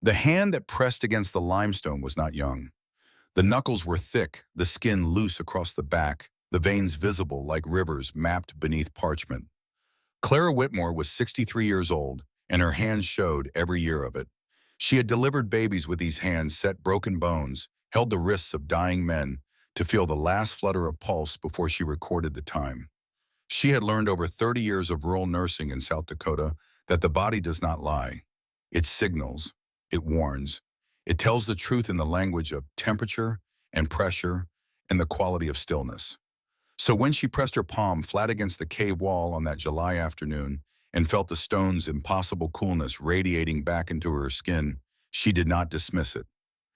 The hand that pressed against the limestone was not young. The knuckles were thick, the skin loose across the back, the veins visible like rivers mapped beneath parchment. Clara Whitmore was 63 years old, and her hands showed every year of it. She had delivered babies with these hands, set broken bones, held the wrists of dying men to feel the last flutter of pulse before she recorded the time. She had learned over 30 years of rural nursing in South Dakota that the body does not lie. It signals, it warns, it tells the truth in the language of temperature and pressure and the quality of stillness. So when she pressed her palm flat against the cave wall on that July afternoon and felt the stone's impossible coolness radiating back into her skin, she did not dismiss it.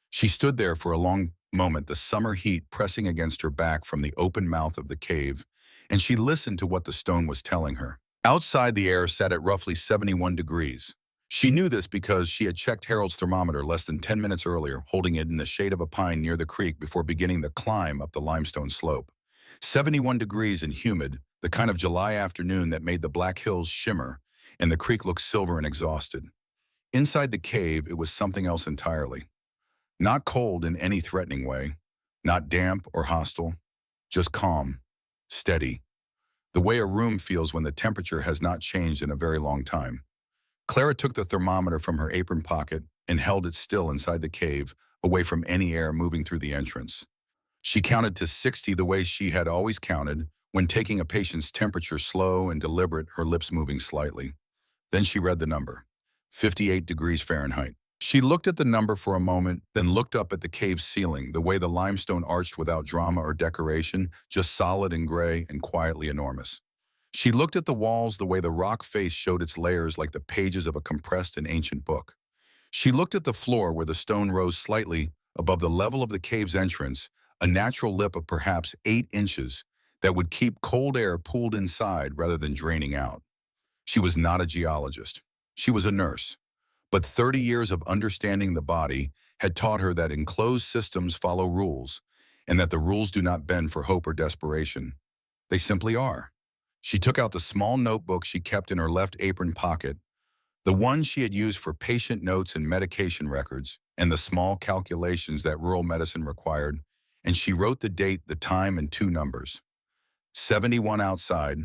She stood there for a long moment, the summer heat pressing against her back from the open mouth of the cave, and she listened to what the stone was telling her. Outside, the air sat at roughly 71 degrees. She knew this because she had checked Harold's thermometer less than 10 minutes earlier, holding it in the shade of a pine near the creek before beginning the climb up the limestone slope. 71 degrees and humid, the kind of July afternoon that made the Black Hills shimmer and the creek look silver and exhausted. Inside the cave, it was something else entirely. Not cold in any threatening way, not damp or hostile, just calm, steady, the way a room feels when the temperature has not changed in a very long time. Clara took the thermometer from her apron pocket and held it still inside the cave, away from any air moving through the entrance. She counted to 60 the way she had always counted, when taking a patient's temperature slow and deliberate, her lips moving slightly. Then she read the number, 58 degrees Fahrenheit. She looked at the number for a moment, then looked up at the cave's ceiling, the way the limestone arched without drama or decoration, just solid and gray and quietly enormous. She looked at the walls, the way the rock face showed its layers like the pages of a compressed and ancient book. She looked at the floor where the stone rose slightly above the level of the cave's entrance, a natural lip of perhaps 8 inches that would keep cold air pooled inside rather than draining out. She was not a geologist. She was a nurse. But 30 years of understanding the body had taught her that enclosed systems follow rules, and that the rules do not bend for hope or desperation. They simply are. She took out the small notebook she kept in her left apron pocket, the one she had used for patient notes and medication records, and the small calculations that rural medicine required, and she wrote the date, the time, and 2 numbers. 71 outside,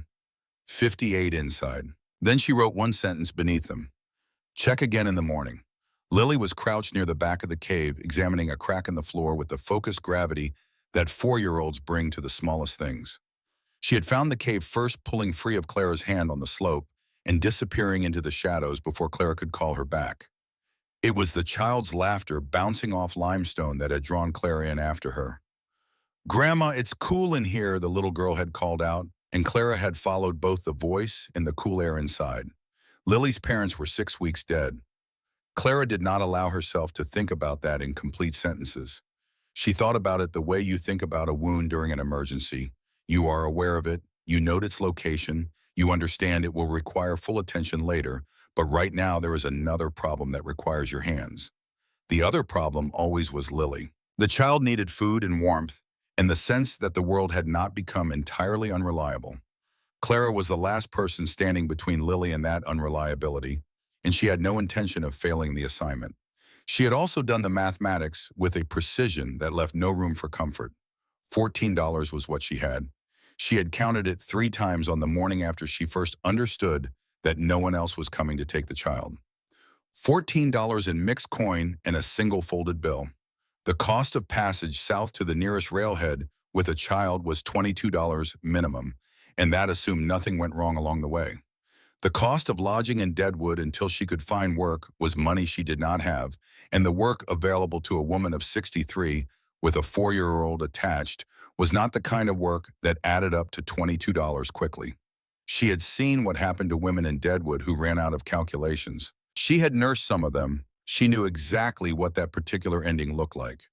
58 inside. Then she wrote one sentence beneath them. Check again in the morning. Lily was crouched near the back of the cave, examining a crack in the floor with the focused gravity that 4-year-olds bring to the smallest things. She had found the cave first, pulling free of Clara's hand on the slope and disappearing into the shadows before Clara could call her back. It was the child's laughter bouncing off limestone that had drawn Clara in after her. "Grandma, it's cool in here," the little girl had called out, and Clara had followed both the voice and the cool air inside. Lily's parents were 6 weeks dead. Clara did not allow herself to think about that in complete sentences. She thought about it the way you think about a wound during an emergency. You are aware of it, you note its location, you understand it will require full attention later, but right now there is another problem that requires your hands. The other problem always was Lily. The child needed food and warmth, and the sense that the world had not become entirely unreliable. Clara was the last person standing between Lily and that unreliability, and she had no intention of failing the assignment. She had also done the mathematics with a precision that left no room for comfort. $14 was what she had. She had counted it 3 times on the morning after she first understood that no one else was coming to take the child. $14 in mixed coin and a single folded bill. The cost of passage south to the nearest railhead with a child was $22 minimum, and that assumed nothing went wrong along the way. The cost of lodging in Deadwood until she could find work was money she did not have, and the work available to a woman of 63 with a 4-year-old attached was not the kind of work that added up to $22 quickly. She had seen what happened to women in Deadwood who ran out of calculations. She had nursed some of them. She knew exactly what that particular ending looked like.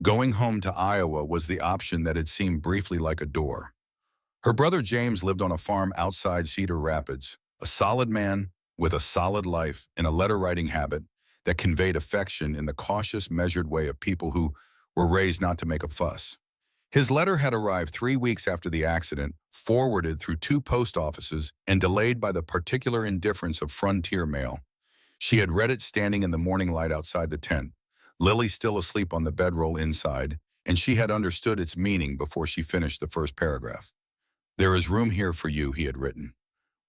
Going home to Iowa was the option that had seemed briefly like a door. Her brother James lived on a farm outside Cedar Rapids, a solid man with a solid life and a letter-writing habit that conveyed affection in the cautious, measured way of people who were raised not to make a fuss. His letter had arrived 3 weeks after the accident, forwarded through 2 post offices, and delayed by the particular indifference of frontier mail. She had read it standing in the morning light outside the tent, Lily still asleep on the bedroll inside, and she had understood its meaning before she finished the first paragraph. "There is room here for you," he had written.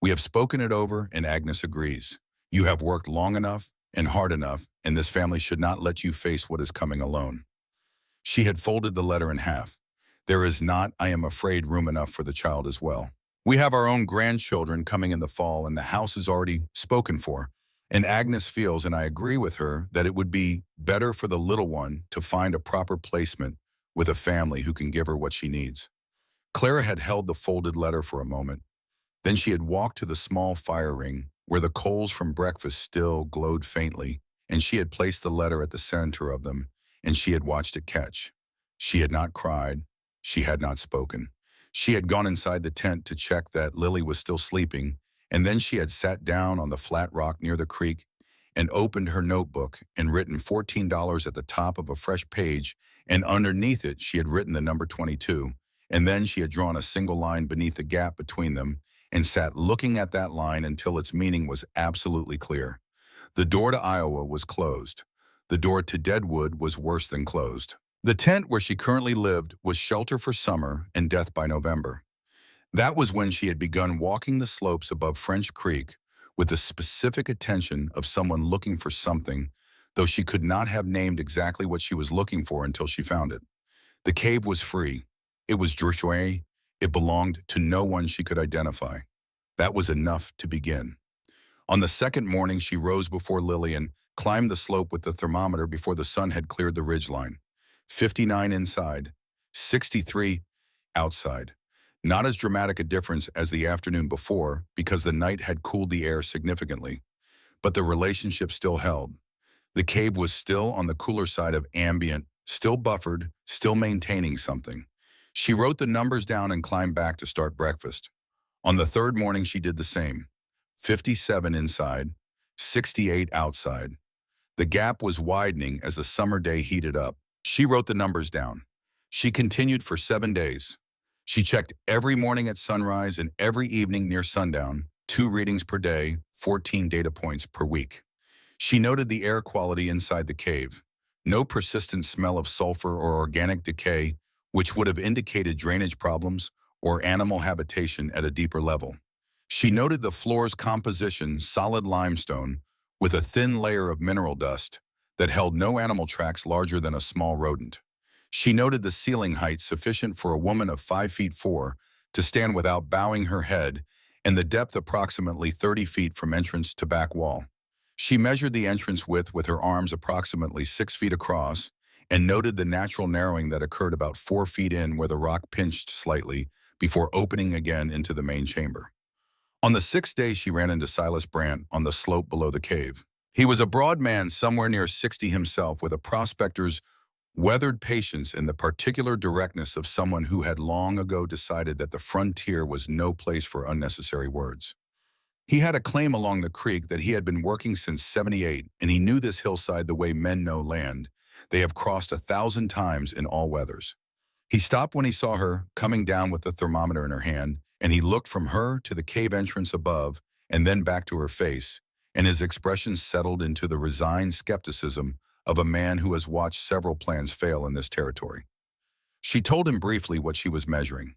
"We have spoken it over, and Agnes agrees. You have worked long enough and hard enough, and this family should not let you face what is coming alone." She had folded the letter in half. "There is not, I am afraid, room enough for the child as well. We have our own grandchildren coming in the fall, and the house is already spoken for. And Agnes feels, and I agree with her, that it would be better for the little one to find a proper placement with a family who can give her what she needs." Clara had held the folded letter for a moment. Then she had walked to the small fire ring, where the coals from breakfast still glowed faintly, and she had placed the letter at the center of them, and she had watched it catch. She had not cried. She had not spoken. She had gone inside the tent to check that Lily was still sleeping, and then she had sat down on the flat rock near the creek and opened her notebook and written $14 at the top of a fresh page, and underneath it she had written the number 22, and then she had drawn a single line beneath the gap between them and sat looking at that line until its meaning was absolutely clear. The door to Iowa was closed. The door to Deadwood was worse than closed. The tent where she currently lived was shelter for summer and death by November. That was when she had begun walking the slopes above French Creek with the specific attention of someone looking for something, though she could not have named exactly what she was looking for until she found it. The cave was free. It was Joshua. It belonged to no one she could identify. That was enough to begin. On the second morning, she rose before Lily and climbed the slope with the thermometer before the sun had cleared the ridgeline. 59 inside, 63 outside. Not as dramatic a difference as the afternoon before, because the night had cooled the air significantly, but the relationship still held. The cave was still on the cooler side of ambient, still buffered, still maintaining something. She wrote the numbers down and climbed back to start breakfast. On the third morning, she did the same. 57 inside, 68 outside. The gap was widening as the summer day heated up. She wrote the numbers down. She continued for 7 days. She checked every morning at sunrise and every evening near sundown, 2 readings per day, 14 data points per week. She noted the air quality inside the cave. No persistent smell of sulfur or organic decay, which would have indicated drainage problems or animal habitation at a deeper level. She noted the floor's composition, solid limestone, with a thin layer of mineral dust that held no animal tracks larger than a small rodent. She noted the ceiling height sufficient for a woman of 5'4" to stand without bowing her head, and the depth approximately 30 feet from entrance to back wall. She measured the entrance width with her arms approximately 6 feet across, and noted the natural narrowing that occurred about 4 feet in where the rock pinched slightly before opening again into the main chamber. On the 6th day, she ran into Silas Brandt on the slope below the cave. He was a broad man somewhere near 60 himself, with a prospector's weathered patience and the particular directness of someone who had long ago decided that the frontier was no place for unnecessary words. He had a claim along the creek that he had been working since '78, and he knew this hillside the way men know land. They have crossed 1,000 times in all weathers. He stopped when he saw her coming down with the thermometer in her hand, and he looked from her to the cave entrance above and then back to her face, and his expression settled into the resigned skepticism of a man who has watched several plans fail in this territory. She told him briefly what she was measuring.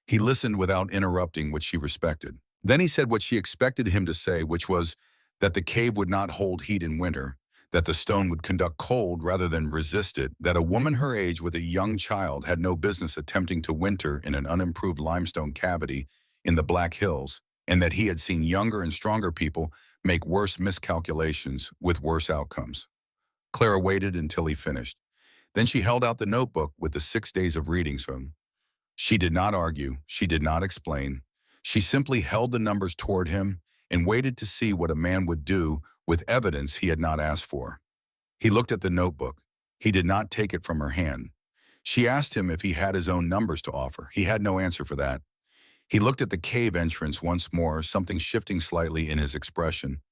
He listened without interrupting, which she respected. Then he said what she expected him to say, which was that the cave would not hold heat in winter, that the stone would conduct cold rather than resist it, that a woman her age with a young child had no business attempting to winter in an unimproved limestone cavity in the Black Hills, and that he had seen younger and stronger people make worse miscalculations with worse outcomes. Clara waited until he finished. Then she held out the notebook with the 6 days of readings from him. She did not argue. She did not explain. She simply held the numbers toward him and waited to see what a man would do with evidence he had not asked for. He looked at the notebook. He did not take it from her hand. She asked him if he had his own numbers to offer. He had no answer for that. He looked at the cave entrance once more, something shifting slightly in his expression.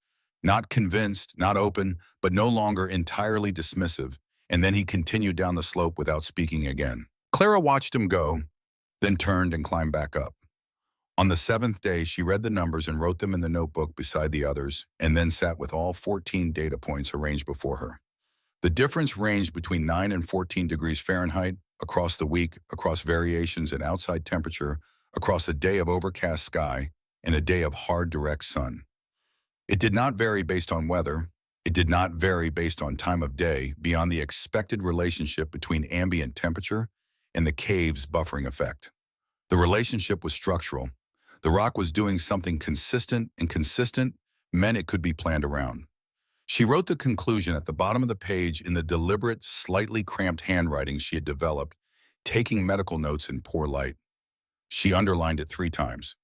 Not convinced, not open, but no longer entirely dismissive, and then he continued down the slope without speaking again. Clara watched him go, then turned and climbed back up. On the seventh day, she read the numbers and wrote them in the notebook beside the others, and then sat with all 14 data points arranged before her. The difference ranged between 9 and 14 degrees Fahrenheit, across the week, across variations in outside temperature, across a day of overcast sky, and a day of hard, direct sun. It did not vary based on weather. It did not vary based on time of day beyond the expected relationship between ambient temperature and the cave's buffering effect. The relationship was structural. The rock was doing something consistent, and consistent meant it could be planned around. She wrote the conclusion at the bottom of the page in the deliberate, slightly cramped handwriting she had developed, taking medical notes in poor light. She underlined it 3 times.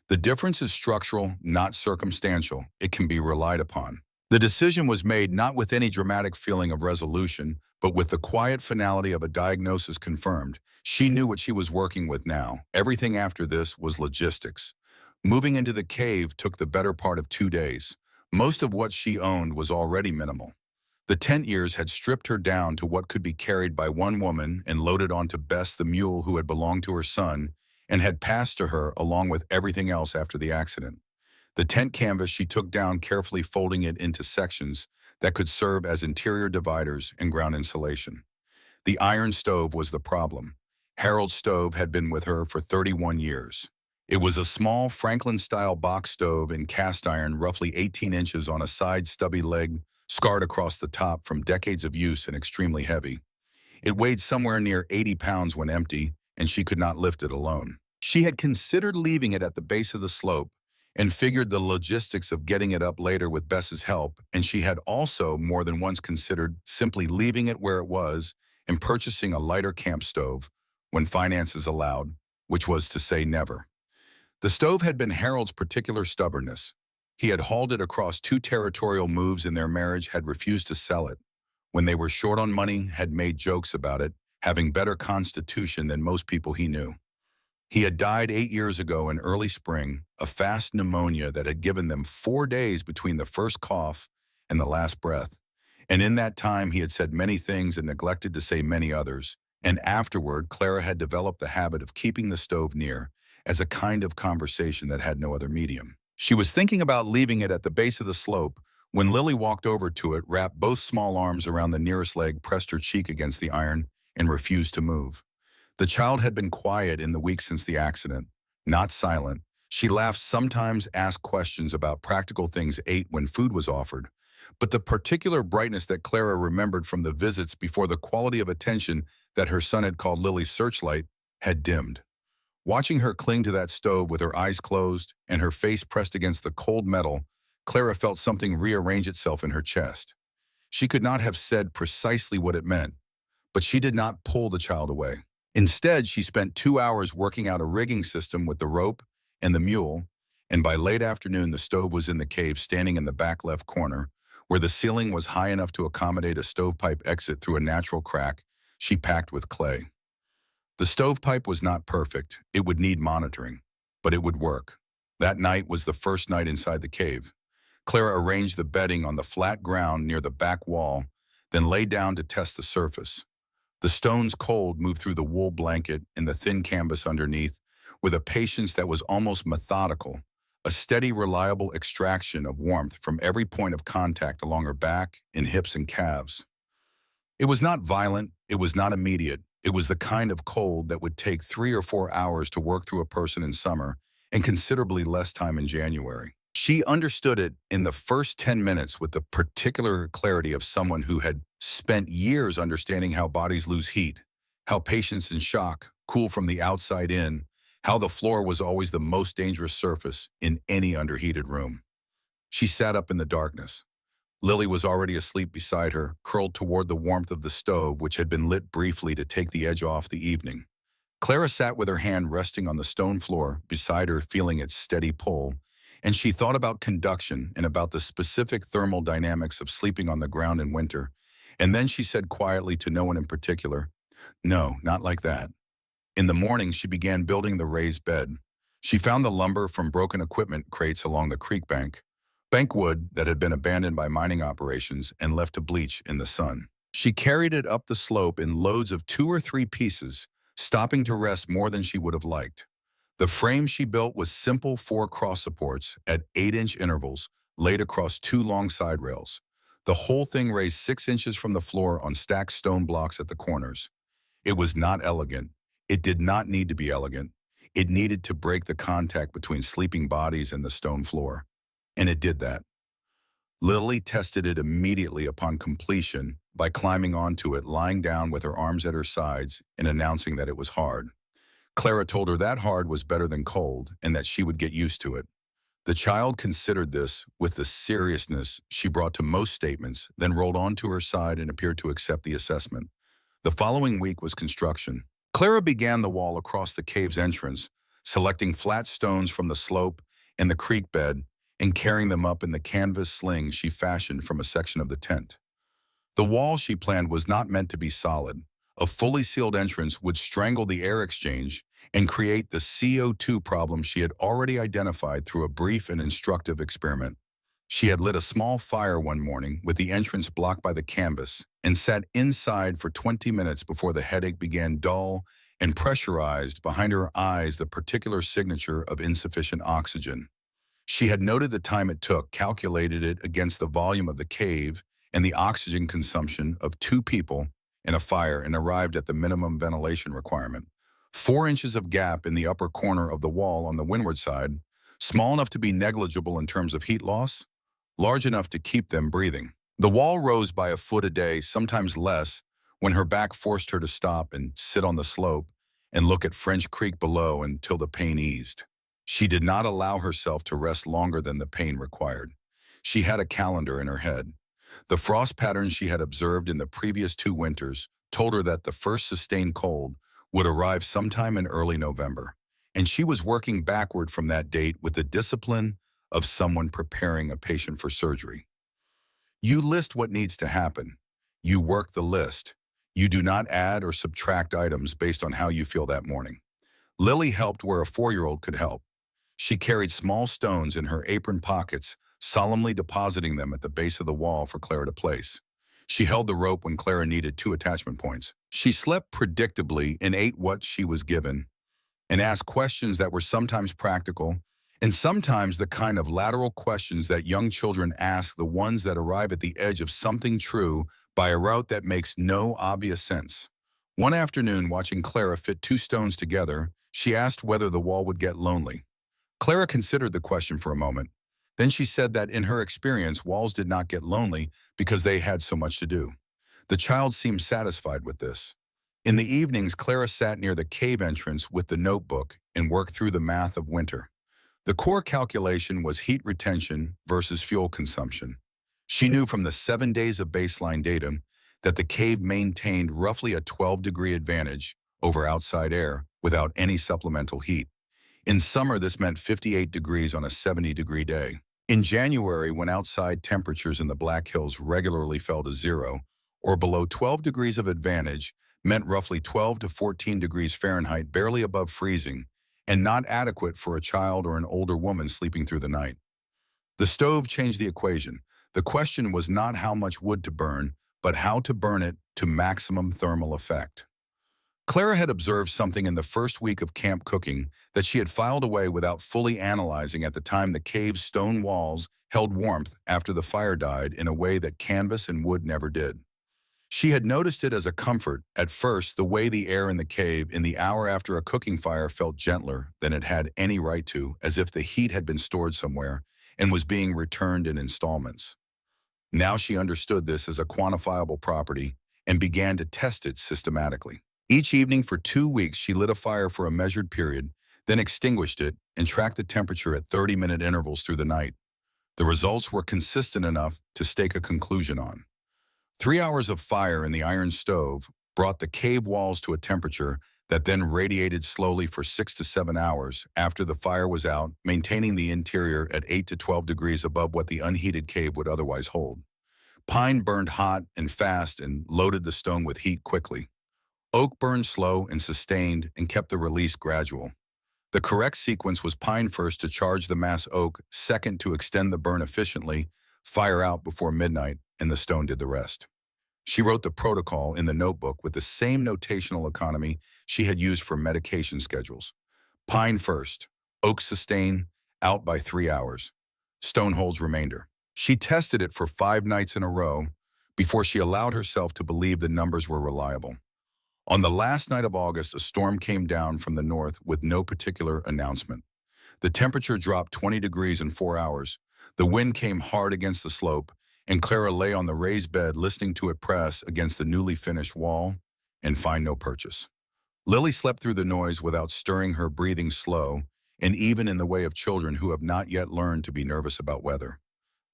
The difference is structural, not circumstantial. It can be relied upon. The decision was made not with any dramatic feeling of resolution, but with the quiet finality of a diagnosis confirmed. She knew what she was working with now. Everything after this was logistics. Moving into the cave took the better part of 2 days. Most of what she owned was already minimal. The tent years had stripped her down to what could be carried by one woman and loaded onto Bess, the mule who had belonged to her son and had passed to her along with everything else after the accident. The tent canvas she took down, carefully folding it into sections that could serve as interior dividers and ground insulation. The iron stove was the problem. Harold's stove had been with her for 31 years. It was a small Franklin-style box stove in cast iron, roughly 18 inches on a side stubby leg, scarred across the top from decades of use and extremely heavy. It weighed somewhere near 80 pounds when empty, and she could not lift it alone. She had considered leaving it at the base of the slope and figured the logistics of getting it up later with Bess's help, and she had also more than once considered simply leaving it where it was and purchasing a lighter camp stove when finances allowed, which was to say never. The stove had been Harold's particular stubbornness. He had hauled it across 2 territorial moves in their marriage, had refused to sell it. When they were short on money, had made jokes about it, having better constitution than most people he knew. He had died 8 years ago in early spring, a fast pneumonia that had given them 4 days between the first cough and the last breath. And in that time, he had said many things and neglected to say many others. And afterward, Clara had developed the habit of keeping the stove near, as a kind of conversation that had no other medium. She was thinking about leaving it at the base of the slope when Lily walked over to it, wrapped both small arms around the nearest leg, pressed her cheek against the iron, and refused to move. The child had been quiet in the weeks since the accident, not silent. She laughed, sometimes asked questions about practical things, ate when food was offered. But the particular brightness that Clara remembered from the visits before, the quality of attention that her son had called Lily's searchlight, had dimmed. Watching her cling to that stove with her eyes closed and her face pressed against the cold metal, Clara felt something rearrange itself in her chest. She could not have said precisely what it meant, but she did not pull the child away. Instead, she spent 2 hours working out a rigging system with the rope and the mule, and by late afternoon the stove was in the cave, standing in the back left corner, where the ceiling was high enough to accommodate a stovepipe exit through a natural crack she packed with clay. The stovepipe was not perfect. It would need monitoring, but it would work. That night was the first night inside the cave. Clara arranged the bedding on the flat ground near the back wall, then lay down to test the surface. The stone's cold moved through the wool blanket and the thin canvas underneath with a patience that was almost methodical, a steady, reliable extraction of warmth from every point of contact along her back and hips and calves. It was not violent, it was not immediate. It was the kind of cold that would take 3 or 4 hours to work through a person in summer and considerably less time in January. She understood it in the first 10 minutes with the particular clarity of someone who had spent years understanding how bodies lose heat, how patients in shock cool from the outside in, how the floor was always the most dangerous surface in any underheated room. She sat up in the darkness. Lily was already asleep beside her, curled toward the warmth of the stove, which had been lit briefly to take the edge off the evening. Clara sat with her hand resting on the stone floor beside her, feeling its steady pull, and she thought about conduction and about the specific thermal dynamics of sleeping on the ground in winter. And then she said quietly to no one in particular, "No, not like that." In the morning, she began building the raised bed. She found the lumber from broken equipment crates along the creek bank wood that had been abandoned by mining operations and left to bleach in the sun. She carried it up the slope in loads of 2 or 3 pieces, stopping to rest more than she would have liked. The frame she built was simple 4 cross supports at 8-inch intervals laid across 2 long side rails. The whole thing raised 6 inches from the floor on stacked stone blocks at the corners. It was not elegant. It did not need to be elegant. It needed to break the contact between sleeping bodies and the stone floor. And it did that. Lily tested it immediately upon completion by climbing onto it, lying down with her arms at her sides and announcing that it was hard. Clara told her that hard was better than cold and that she would get used to it. The child considered this with the seriousness she brought to most statements, then rolled onto her side and appeared to accept the assessment. The following week was construction. Clara began the wall across the cave's entrance, selecting flat stones from the slope and the creek bed and carrying them up in the canvas sling she fashioned from a section of the tent. The wall she planned was not meant to be solid. A fully sealed entrance would strangle the air exchange and create the CO2 problem she had already identified through a brief and instructive experiment. She had lit a small fire one morning with the entrance blocked by the canvas and sat inside for 20 minutes before the headache began dull and pressurized behind her eyes the particular signature of insufficient oxygen. She had noted the time it took, calculated it against the volume of the cave and the oxygen consumption of 2 people in a fire, and arrived at the minimum ventilation requirement. 4 inches of gap in the upper corner of the wall on the windward side, small enough to be negligible in terms of heat loss, large enough to keep them breathing. The wall rose by a foot a day, sometimes less, when her back forced her to stop and sit on the slope and look at French Creek below until the pain eased. She did not allow herself to rest longer than the pain required. She had a calendar in her head. The frost patterns she had observed in the previous 2 winters told her that the first sustained cold would arrive sometime in early November, and she was working backward from that date with the discipline of someone preparing a patient for surgery. You list what needs to happen. You work the list. You do not add or subtract items based on how you feel that morning. Lily helped where a 4-year-old could help. She carried small stones in her apron pockets, solemnly depositing them at the base of the wall for Clara to place. She held the rope when Clara needed 2 attachment points. She slept predictably and ate what she was given, and asked questions that were sometimes practical, and sometimes the kind of lateral questions that young children ask, the ones that arrive at the edge of something true by a route that makes no obvious sense. One afternoon, watching Clara fit 2 stones together, she asked whether the wall would get lonely. Clara considered the question for a moment. Then she said that in her experience, walls did not get lonely because they had so much to do. The child seemed satisfied with this. In the evenings, Clara sat near the cave entrance with the notebook and worked through the math of winter. The core calculation was heat retention versus fuel consumption. She knew from the 7 days of baseline data that the cave maintained roughly a 12-degree advantage over outside air without any supplemental heat. In summer, this meant 58 degrees on a 70-degree day. In January, when outside temperatures in the Black Hills regularly fell to 0 or below 12 degrees of advantage, meant roughly 12 to 14 degrees Fahrenheit, barely above freezing, and not adequate for a child or an older woman sleeping through the night. The stove changed the equation. The question was not how much wood to burn, but how to burn it to maximum thermal effect. Clara had observed something in the first week of camp cooking that she had filed away without fully analyzing at the time. The cave's stone walls held warmth after the fire died in a way that canvas and wood never did. She had noticed it as a comfort, at first, the way the air in the cave in the hour after a cooking fire felt gentler than it had any right to, as if the heat had been stored somewhere and was being returned in installments. Now she understood this as a quantifiable property and began to test it systematically. Each evening for 2 weeks, she lit a fire for a measured period, then extinguished it and tracked the temperature at 30-minute intervals through the night. The results were consistent enough to stake a conclusion on. 3 hours of fire in the iron stove brought the cave walls to a temperature that then radiated slowly for 6 to 7 hours after the fire was out, maintaining the interior at 8 to 12 degrees above what the unheated cave would otherwise hold. Pine burned hot and fast and loaded the stone with heat quickly. Oak burned slow and sustained and kept the release gradual. The correct sequence was pine first to charge the mass oak, second to extend the burn efficiently, fire out before midnight, and the stone did the rest. She wrote the protocol in the notebook with the same notational economy she had used for medication schedules. Pine first. Oak sustain, out by 3 hours. Stone holds remainder. She tested it for 5 nights in a row before she allowed herself to believe the numbers were reliable. On the last night of August, a storm came down from the north with no particular announcement. The temperature dropped 20 degrees in 4 hours. The wind came hard against the slope, and Clara lay on the raised bed listening to it press against the newly finished wall and find no purchase. Lily slept through the noise without stirring, her breathing slow, and even in the way of children who have not yet learned to be nervous about weather.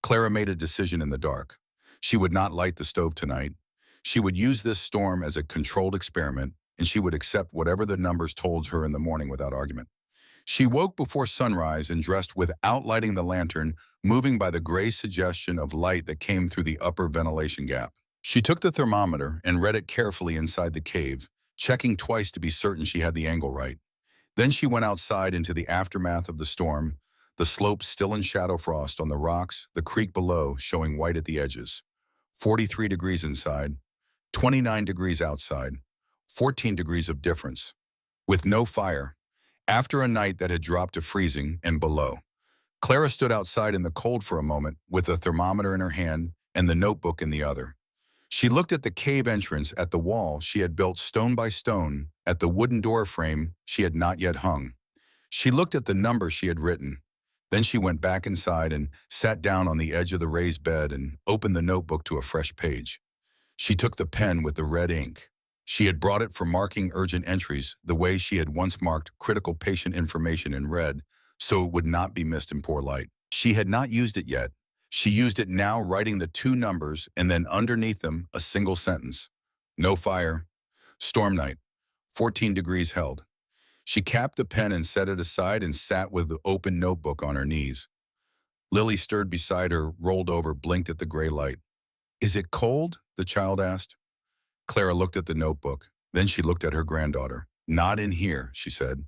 Clara made a decision in the dark. She would not light the stove tonight. She would use this storm as a controlled experiment, and she would accept whatever the numbers told her in the morning without argument. She woke before sunrise and dressed without lighting the lantern, moving by the gray suggestion of light that came through the upper ventilation gap. She took the thermometer and read it carefully inside the cave, checking twice to be certain she had the angle right. Then she went outside into the aftermath of the storm, the slope still in shadow frost on the rocks, the creek below showing white at the edges. 43 degrees inside, 29 degrees outside, 14 degrees of difference. With no fire, after a night that had dropped to freezing and below. Clara stood outside in the cold for a moment with the thermometer in her hand and the notebook in the other. She looked at the cave entrance, at the wall she had built stone by stone, at the wooden door frame she had not yet hung. She looked at the number she had written. Then she went back inside and sat down on the edge of the raised bed and opened the notebook to a fresh page. She took the pen with the red ink. She had brought it for marking urgent entries the way she had once marked critical patient information in red, so it would not be missed in poor light. She had not used it yet. She used it now, writing the 2 numbers and then underneath them a single sentence. No fire. Storm night. 14 degrees held. She capped the pen and set it aside and sat with the open notebook on her knees. Lily stirred beside her, rolled over, blinked at the gray light. "Is it cold?" the child asked. Clara looked at the notebook. Then she looked at her granddaughter. "Not in here," she said.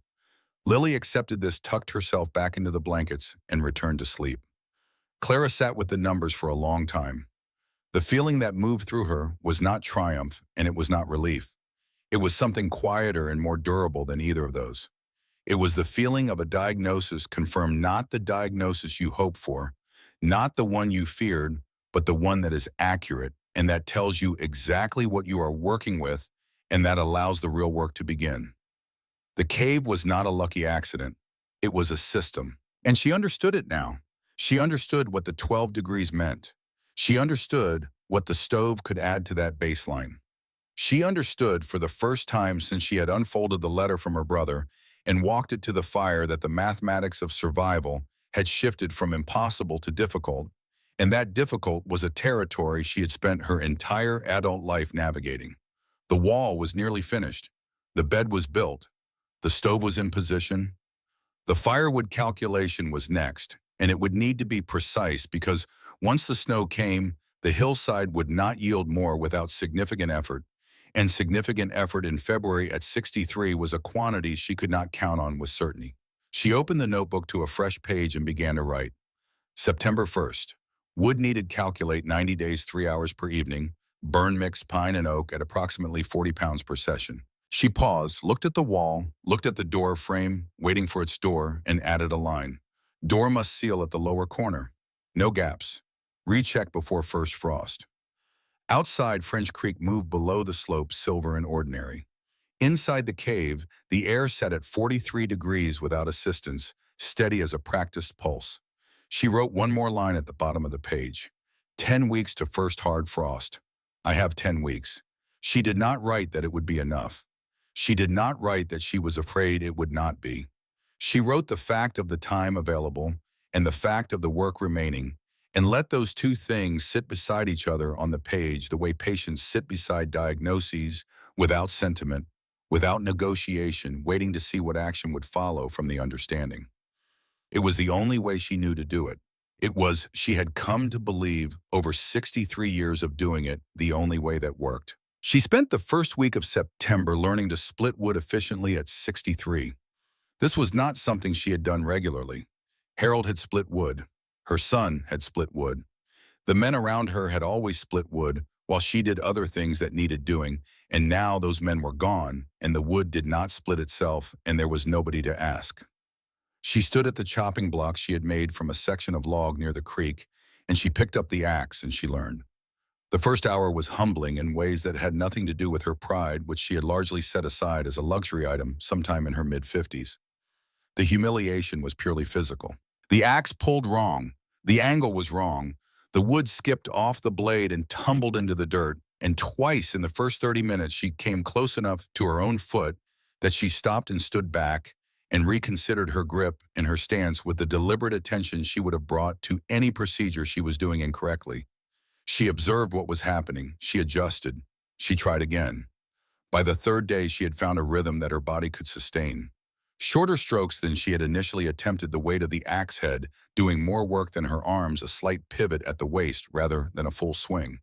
Lily accepted this, tucked herself back into the blankets, and returned to sleep. Clara sat with the numbers for a long time. The feeling that moved through her was not triumph, and it was not relief. It was something quieter and more durable than either of those. It was the feeling of a diagnosis confirmed, not the diagnosis you hoped for, not the one you feared, but the one that is accurate and that tells you exactly what you are working with and that allows the real work to begin. The cave was not a lucky accident. It was a system. And she understood it now. She understood what the 12 degrees meant. She understood what the stove could add to that baseline. She understood for the first time since she had unfolded the letter from her brother and walked it to the fire that the mathematics of survival had shifted from impossible to difficult, and that difficult was a territory she had spent her entire adult life navigating. The wall was nearly finished. The bed was built. The stove was in position. The firewood calculation was next, and it would need to be precise because once the snow came, the hillside would not yield more without significant effort, and significant effort in February at 63 was a quantity she could not count on with certainty. She opened the notebook to a fresh page and began to write. September 1st. Wood needed calculate 90 days 3 hours per evening, burn mixed pine and oak at approximately 40 pounds per session. She paused, looked at the wall, looked at the door frame, waiting for its door, and added a line. Door must seal at the lower corner. No gaps. Recheck before first frost. Outside, French Creek moved below the slope, silver and ordinary. Inside the cave, the air sat at 43 degrees without assistance, steady as a practiced pulse. She wrote one more line at the bottom of the page. 10 weeks to first hard frost. I have 10 weeks. She did not write that it would be enough. She did not write that she was afraid it would not be. She wrote the fact of the time available and the fact of the work remaining, and let those two things sit beside each other on the page the way patients sit beside diagnoses, without sentiment, without negotiation, waiting to see what action would follow from the understanding. It was the only way she knew to do it. It was, she had come to believe, over 63 years of doing it, the only way that worked. She spent the first week of September learning to split wood efficiently at 63. This was not something she had done regularly. Harold had split wood. Her son had split wood. The men around her had always split wood, while she did other things that needed doing, and now those men were gone, and the wood did not split itself, and there was nobody to ask. She stood at the chopping block she had made from a section of log near the creek, and she picked up the axe and she learned. The first hour was humbling in ways that had nothing to do with her pride, which she had largely set aside as a luxury item sometime in her mid-50s. The humiliation was purely physical. The axe pulled wrong. The angle was wrong. The wood skipped off the blade and tumbled into the dirt, and twice in the first 30 minutes she came close enough to her own foot that she stopped and stood back and reconsidered her grip and her stance with the deliberate attention she would have brought to any procedure she was doing incorrectly. She observed what was happening. She adjusted. She tried again. By the third day, she had found a rhythm that her body could sustain. Shorter strokes than she had initially attempted, the weight of the axe head doing more work than her arms, a slight pivot at the waist rather than a full swing.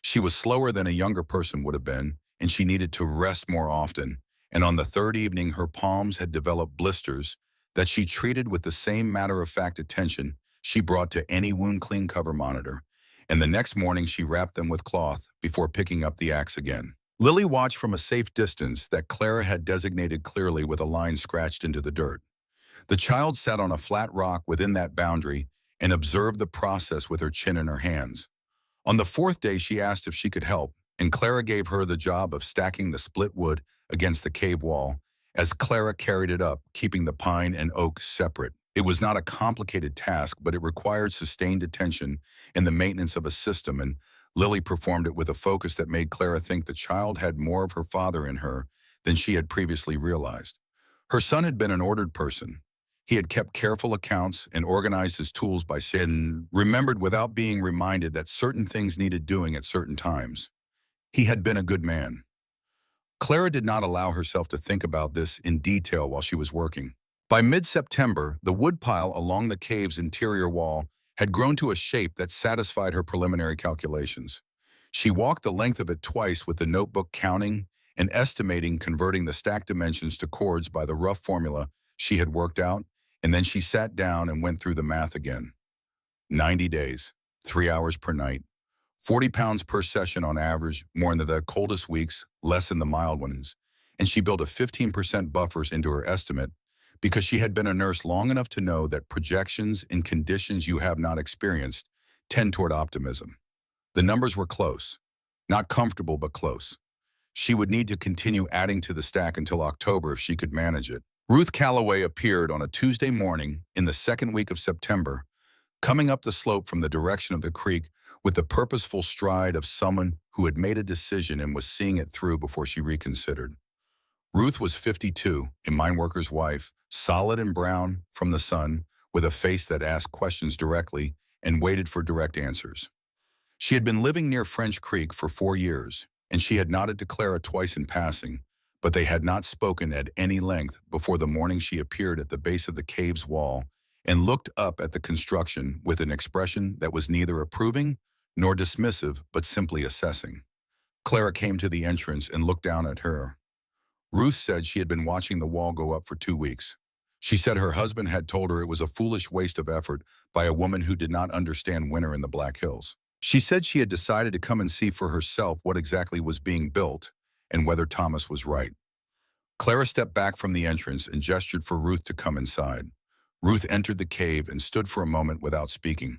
She was slower than a younger person would have been, and she needed to rest more often. And on the third evening, her palms had developed blisters that she treated with the same matter-of-fact attention she brought to any wound clean cover monitor. And the next morning, she wrapped them with cloth before picking up the axe again. Lily watched from a safe distance that Clara had designated clearly with a line scratched into the dirt. The child sat on a flat rock within that boundary and observed the process with her chin in her hands. On the fourth day, she asked if she could help, and Clara gave her the job of stacking the split wood against the cave wall as Clara carried it up, keeping the pine and oak separate. It was not a complicated task, but it required sustained attention and the maintenance of a system, and Lily performed it with a focus that made Clara think the child had more of her father in her than she had previously realized. Her son had been an ordered person. He had kept careful accounts and organized his tools by saying, remembered without being reminded that certain things needed doing at certain times. He had been a good man. Clara did not allow herself to think about this in detail while she was working. By mid-September, the woodpile along the cave's interior wall had grown to a shape that satisfied her preliminary calculations. She walked the length of it twice with the notebook, counting and estimating, converting the stack dimensions to chords by the rough formula she had worked out, and then she sat down and went through the math again. 90 days, 3 hours per night, 40 pounds per session on average, more in the coldest weeks, less in the mild ones, and she built a 15% buffers into her estimate because she had been a nurse long enough to know that projections in conditions you have not experienced tend toward optimism. The numbers were close. Not comfortable, but close. She would need to continue adding to the stack until October if she could manage it. Ruth Calloway appeared on a Tuesday morning in the second week of September, coming up the slope from the direction of the creek with the purposeful stride of someone who had made a decision and was seeing it through before she reconsidered. Ruth was 52, a mine worker's wife, solid and brown from the sun, with a face that asked questions directly and waited for direct answers. She had been living near French Creek for 4 years, and she had nodded to Clara twice in passing, but they had not spoken at any length before the morning she appeared at the base of the cave's wall and looked up at the construction with an expression that was neither approving nor dismissive, but simply assessing. Clara came to the entrance and looked down at her. Ruth said she had been watching the wall go up for 2 weeks. She said her husband had told her it was a foolish waste of effort by a woman who did not understand winter in the Black Hills. She said she had decided to come and see for herself what exactly was being built and whether Thomas was right. Clara stepped back from the entrance and gestured for Ruth to come inside. Ruth entered the cave and stood for a moment without speaking.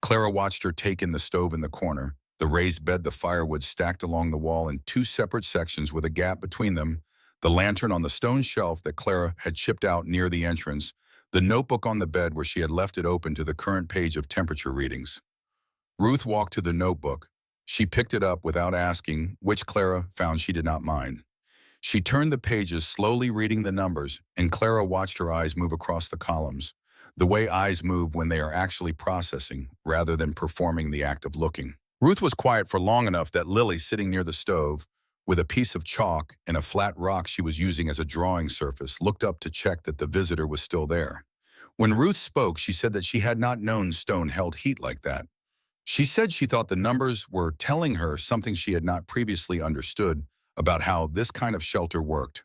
Clara watched her take in the stove in the corner, the raised bed, the firewood stacked along the wall in 2 separate sections with a gap between them, the lantern on the stone shelf that Clara had chipped out near the entrance, the notebook on the bed where she had left it open to the current page of temperature readings. Ruth walked to the notebook. She picked it up without asking, which Clara found she did not mind. She turned the pages, slowly reading the numbers, and Clara watched her eyes move across the columns, the way eyes move when they are actually processing rather than performing the act of looking. Ruth was quiet for long enough that Lily, sitting near the stove, with a piece of chalk and a flat rock she was using as a drawing surface, looked up to check that the visitor was still there. When Ruth spoke, she said that she had not known stone held heat like that. She said she thought the numbers were telling her something she had not previously understood about how this kind of shelter worked.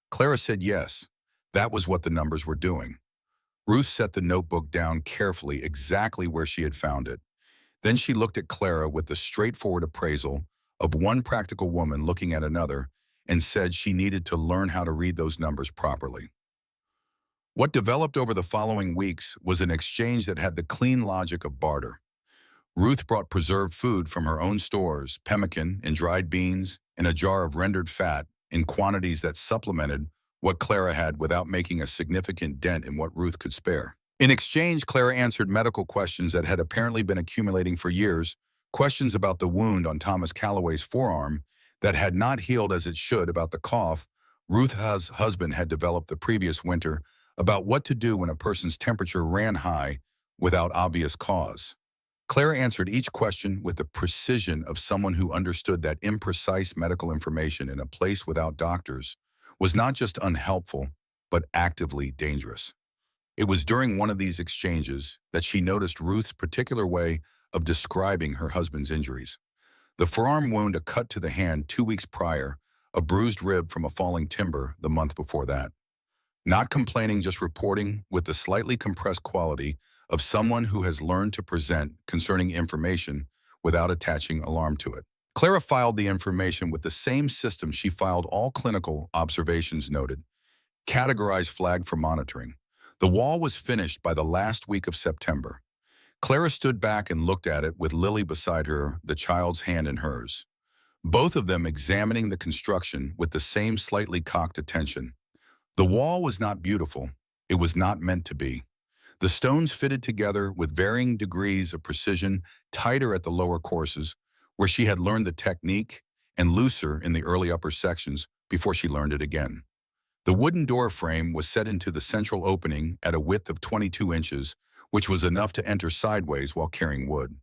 Clara said yes, that was what the numbers were doing. Ruth set the notebook down carefully, exactly where she had found it. Then she looked at Clara with the straightforward appraisal of one practical woman looking at another and said she needed to learn how to read those numbers properly. What developed over the following weeks was an exchange that had the clean logic of barter. Ruth brought preserved food from her own stores, pemmican and dried beans, and a jar of rendered fat in quantities that supplemented what Clara had without making a significant dent in what Ruth could spare. In exchange, Clara answered medical questions that had apparently been accumulating for years, questions about the wound on Thomas Calloway's forearm that had not healed as it should, about the cough Ruth's husband had developed the previous winter, about what to do when a person's temperature ran high without obvious cause. Clara answered each question with the precision of someone who understood that imprecise medical information in a place without doctors was not just unhelpful, but actively dangerous. It was during one of these exchanges that she noticed Ruth's particular way of describing her husband's injuries. The forearm wound, a cut to the hand 2 weeks prior, a bruised rib from a falling timber the month before that. Not complaining, just reporting with the slightly compressed quality of someone who has learned to present concerning information without attaching alarm to it. Clara filed the information with the same system she filed all clinical observations noted, categorized, flagged for monitoring. The wall was finished by the last week of September. Clara stood back and looked at it with Lily beside her, the child's hand in hers, both of them examining the construction with the same slightly cocked attention. The wall was not beautiful. It was not meant to be. The stones fitted together with varying degrees of precision, tighter at the lower courses, where she had learned the technique, and looser in the early upper sections before she learned it again. The wooden door frame was set into the central opening at a width of 22 inches, which was enough to enter sideways while carrying wood.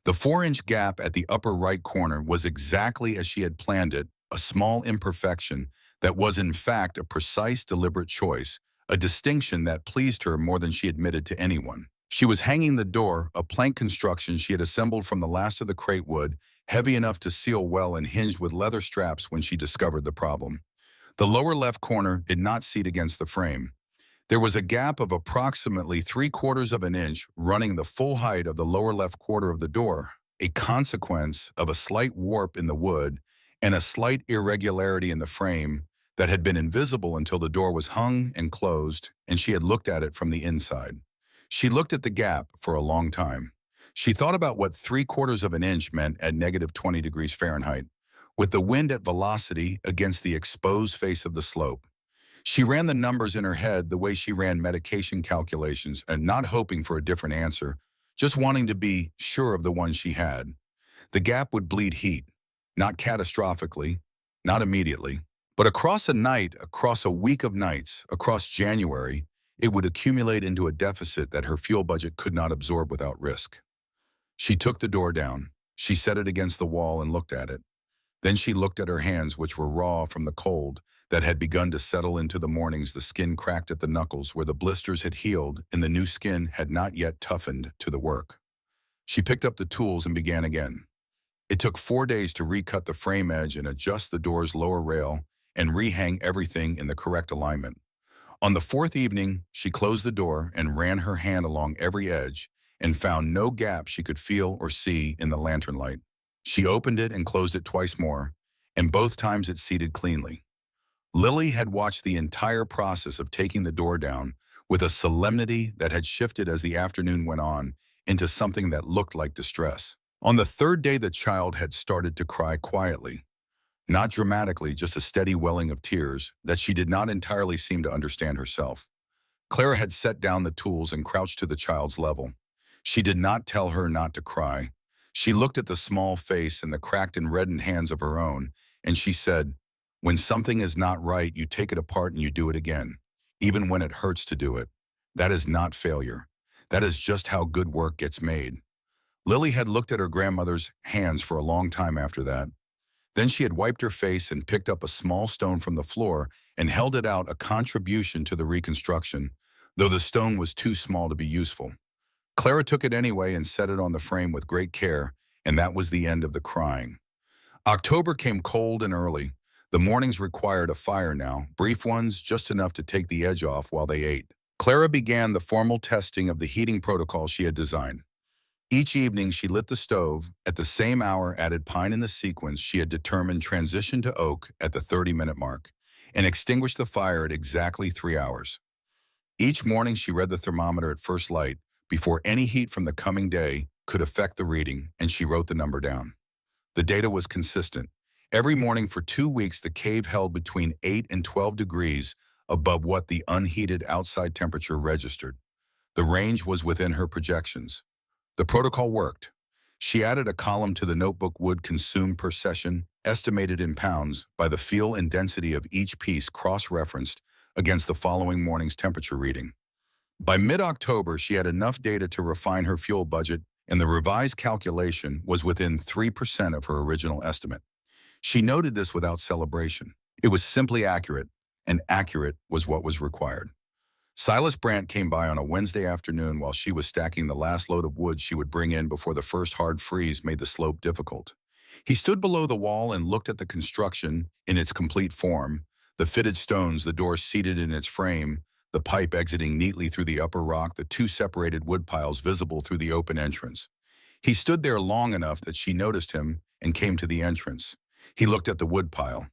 The 4-inch gap at the upper right corner was exactly as she had planned it, a small imperfection that was in fact a precise, deliberate choice, a distinction that pleased her more than she admitted to anyone. She was hanging the door, a plank construction she had assembled from the last of the crate wood, heavy enough to seal well and hinged with leather straps, when she discovered the problem. The lower left corner did not seat against the frame. There was a gap of approximately 3/4 of an inch running the full height of the lower left quarter of the door, a consequence of a slight warp in the wood and a slight irregularity in the frame that had been invisible until the door was hung and closed and she had looked at it from the inside. She looked at the gap for a long time. She thought about what 3/4 of an inch meant at -20 degrees Fahrenheit, with the wind at velocity against the exposed face of the slope. She ran the numbers in her head the way she ran medication calculations, and not hoping for a different answer, just wanting to be sure of the one she had. The gap would bleed heat, not catastrophically, not immediately, but across a night, across a week of nights, across January, it would accumulate into a deficit that her fuel budget could not absorb without risk. She took the door down. She set it against the wall and looked at it. Then she looked at her hands, which were raw from the cold that had begun to settle into the mornings. The skin cracked at the knuckles where the blisters had healed and the new skin had not yet toughened to the work. She picked up the tools and began again. It took 4 days to recut the frame edge and adjust the door's lower rail and rehang everything in the correct alignment. On the 4th evening, she closed the door and ran her hand along every edge and found no gap she could feel or see in the lantern light. She opened it and closed it twice more, and both times it seated cleanly. Lily had watched the entire process of taking the door down with a solemnity that had shifted as the afternoon went on into something that looked like distress. On the 3rd day, the child had started to cry quietly. Not dramatically, just a steady welling of tears that she did not entirely seem to understand herself. Clara had set down the tools and crouched to the child's level. She did not tell her not to cry. She looked at the small face and the cracked and reddened hands of her own, and she said, "When something is not right, you take it apart and you do it again, even when it hurts to do it. That is not failure. That is just how good work gets made." Lily had looked at her grandmother's hands for a long time after that. Then she had wiped her face and picked up a small stone from the floor and held it out, a contribution to the reconstruction, though the stone was too small to be useful. Clara took it anyway and set it on the frame with great care, and that was the end of the crying. October came cold and early. The mornings required a fire now, brief ones, just enough to take the edge off while they ate. Clara began the formal testing of the heating protocol she had designed. Each evening, she lit the stove. At the same hour, added pine in the sequence she had determined, transitioned to oak at the 30-minute mark, and extinguished the fire at exactly 3 hours. Each morning, she read the thermometer at first light before any heat from the coming day could affect the reading, and she wrote the number down. The data was consistent. Every morning for 2 weeks, the cave held between 8 and 12 degrees above what the unheated outside temperature registered. The range was within her projections. The protocol worked. She added a column to the notebook: wood consumed per session, estimated in pounds by the feel and density of each piece, cross-referenced against the following morning's temperature reading. By mid-October, she had enough data to refine her fuel budget, and the revised calculation was within 3% of her original estimate. She noted this without celebration. It was simply accurate, and accurate was what was required. Silas Brandt came by on a Wednesday afternoon while she was stacking the last load of wood she would bring in before the first hard freeze made the slope difficult. He stood below the wall and looked at the construction in its complete form: the fitted stones, the door seated in its frame, the pipe exiting neatly through the upper rock, the two separated wood piles visible through the open entrance. He stood there long enough that she noticed him and came to the entrance. He looked at the wood pile.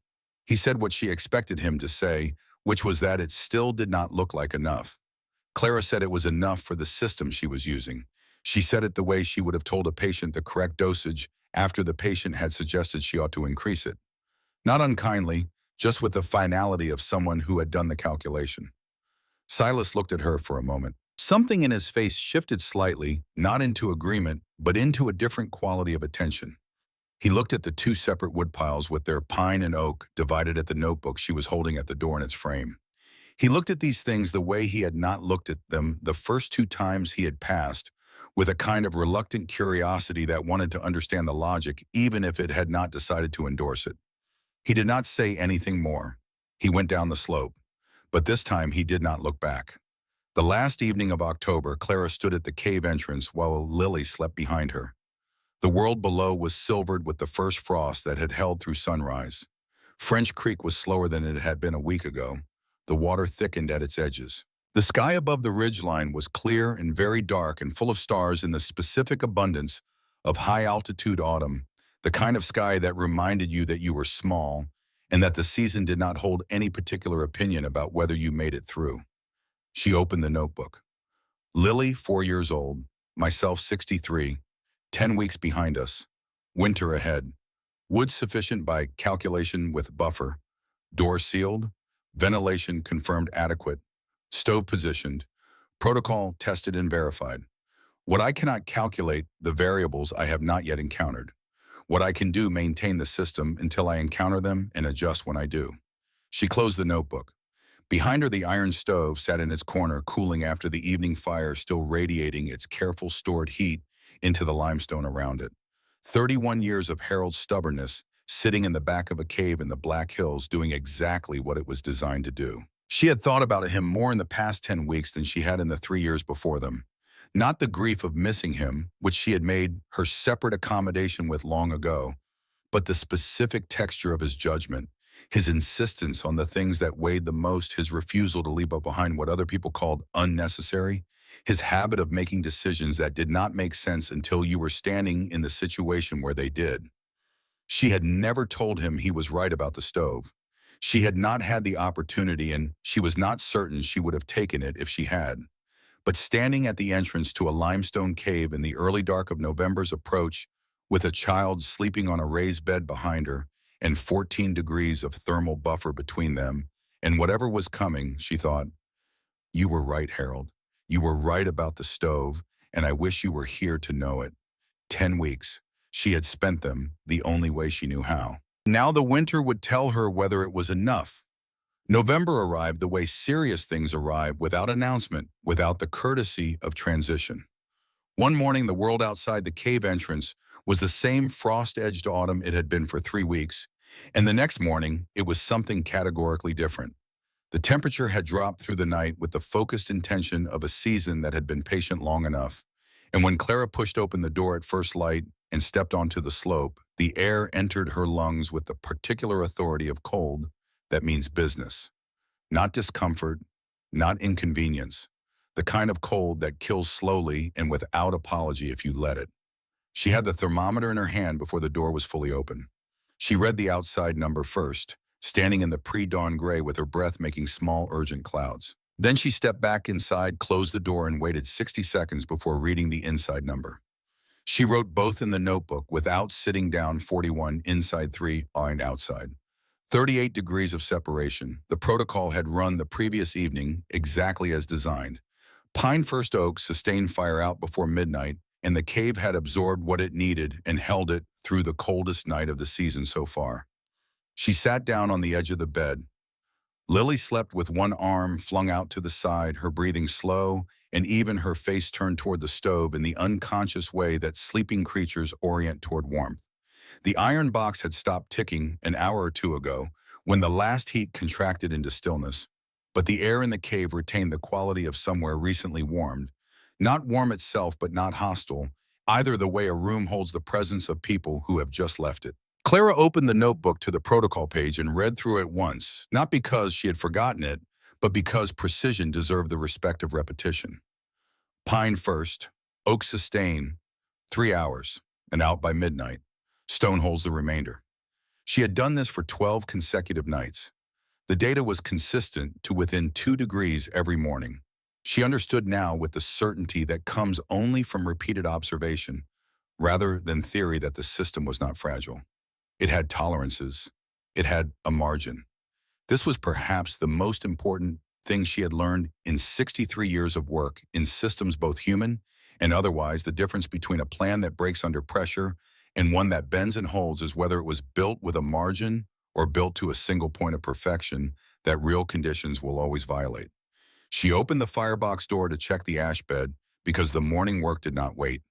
He said what she expected him to say, which was that it still did not look like enough. Clara said it was enough for the system she was using. She said it the way she would have told a patient the correct dosage after the patient had suggested she ought to increase it. Not unkindly, just with the finality of someone who had done the calculation. Silas looked at her for a moment. Something in his face shifted slightly, not into agreement, but into a different quality of attention. He looked at the two separate wood piles with their pine and oak divided at the notebook she was holding at the door in its frame. He looked at these things the way he had not looked at them the first 2 times he had passed, with a kind of reluctant curiosity that wanted to understand the logic even if it had not decided to endorse it. He did not say anything more. He went down the slope, but this time he did not look back. The last evening of October, Clara stood at the cave entrance while Lily slept behind her. The world below was silvered with the first frost that had held through sunrise. French Creek was slower than it had been a week ago. The water thickened at its edges. The sky above the ridgeline was clear and very dark and full of stars in the specific abundance of high-altitude autumn, the kind of sky that reminded you that you were small and that the season did not hold any particular opinion about whether you made it through. She opened the notebook. Lily, 4 years old, myself, 63, 10 weeks behind us, winter ahead, wood sufficient by calculation with buffer, door sealed, ventilation confirmed adequate, stove positioned, protocol tested and verified. What I cannot calculate, the variables I have not yet encountered. What I can do, maintain the system until I encounter them and adjust when I do. She closed the notebook. Behind her, the iron stove sat in its corner, cooling after the evening fire, still radiating its careful stored heat into the limestone around it. 31 years of Harold's stubbornness, sitting in the back of a cave in the Black Hills, doing exactly what it was designed to do. She had thought about him more in the past 10 weeks than she had in the 3 years before them. Not the grief of missing him, which she had made her separate accommodation with long ago, but the specific texture of his judgment, his insistence on the things that weighed the most, his refusal to leave behind what other people called unnecessary, his habit of making decisions that did not make sense until you were standing in the situation where they did. She had never told him he was right about the stove. She had not had the opportunity, and she was not certain she would have taken it if she had. But standing at the entrance to a limestone cave in the early dark of November's approach, with a child sleeping on a raised bed behind her, and 14 degrees of thermal buffer between them, and whatever was coming, she thought, "You were right, Harold. You were right about the stove, and I wish you were here to know it." 10 weeks. She had spent them the only way she knew how. Now the winter would tell her whether it was enough. November arrived the way serious things arrive, without announcement, without the courtesy of transition. One morning, the world outside the cave entrance was the same frost-edged autumn it had been for 3 weeks, and the next morning, it was something categorically different. The temperature had dropped through the night with the focused intention of a season that had been patient long enough, and when Clara pushed open the door at first light and stepped onto the slope, the air entered her lungs with the particular authority of cold that means business. Not discomfort, not inconvenience. the kind of cold that kills slowly and without apology if you let it. She had the thermometer in her hand before the door was fully open. She read the outside number first, standing in the pre-dawn gray with her breath making small, urgent clouds. Then she stepped back inside, closed the door, and waited 60 seconds before reading the inside number. She wrote both in the notebook without sitting down: 41 inside, 3 line outside. 38 degrees of separation. The protocol had run the previous evening exactly as designed. Pine First Oak sustained fire out before midnight, and the cave had absorbed what it needed and held it through the coldest night of the season so far. She sat down on the edge of the bed. Lily slept with one arm flung out to the side, her breathing slow, and even her face turned toward the stove in the unconscious way that sleeping creatures orient toward warmth. The iron box had stopped ticking an hour or two ago when the last heat contracted into stillness, but the air in the cave retained the quality of somewhere recently warmed. Not warm itself, but not hostile, either the way a room holds the presence of people who have just left it. Clara opened the notebook to the protocol page and read through it once, not because she had forgotten it, but because precision deserved the respect of repetition. Pine first, oak sustain, 3 hours, and out by midnight. Stone holds the remainder. She had done this for 12 consecutive nights. The data was consistent to within 2 degrees every morning. She understood now with the certainty that comes only from repeated observation, rather than theory, that the system was not fragile. It had tolerances. It had a margin. This was perhaps the most important thing she had learned in 63 years of work in systems both human and otherwise. The difference between a plan that breaks under pressure and one that bends and holds is whether it was built with a margin or built to a single point of perfection that real conditions will always violate. She opened the firebox door to check the ash bed because the morning work did not wait.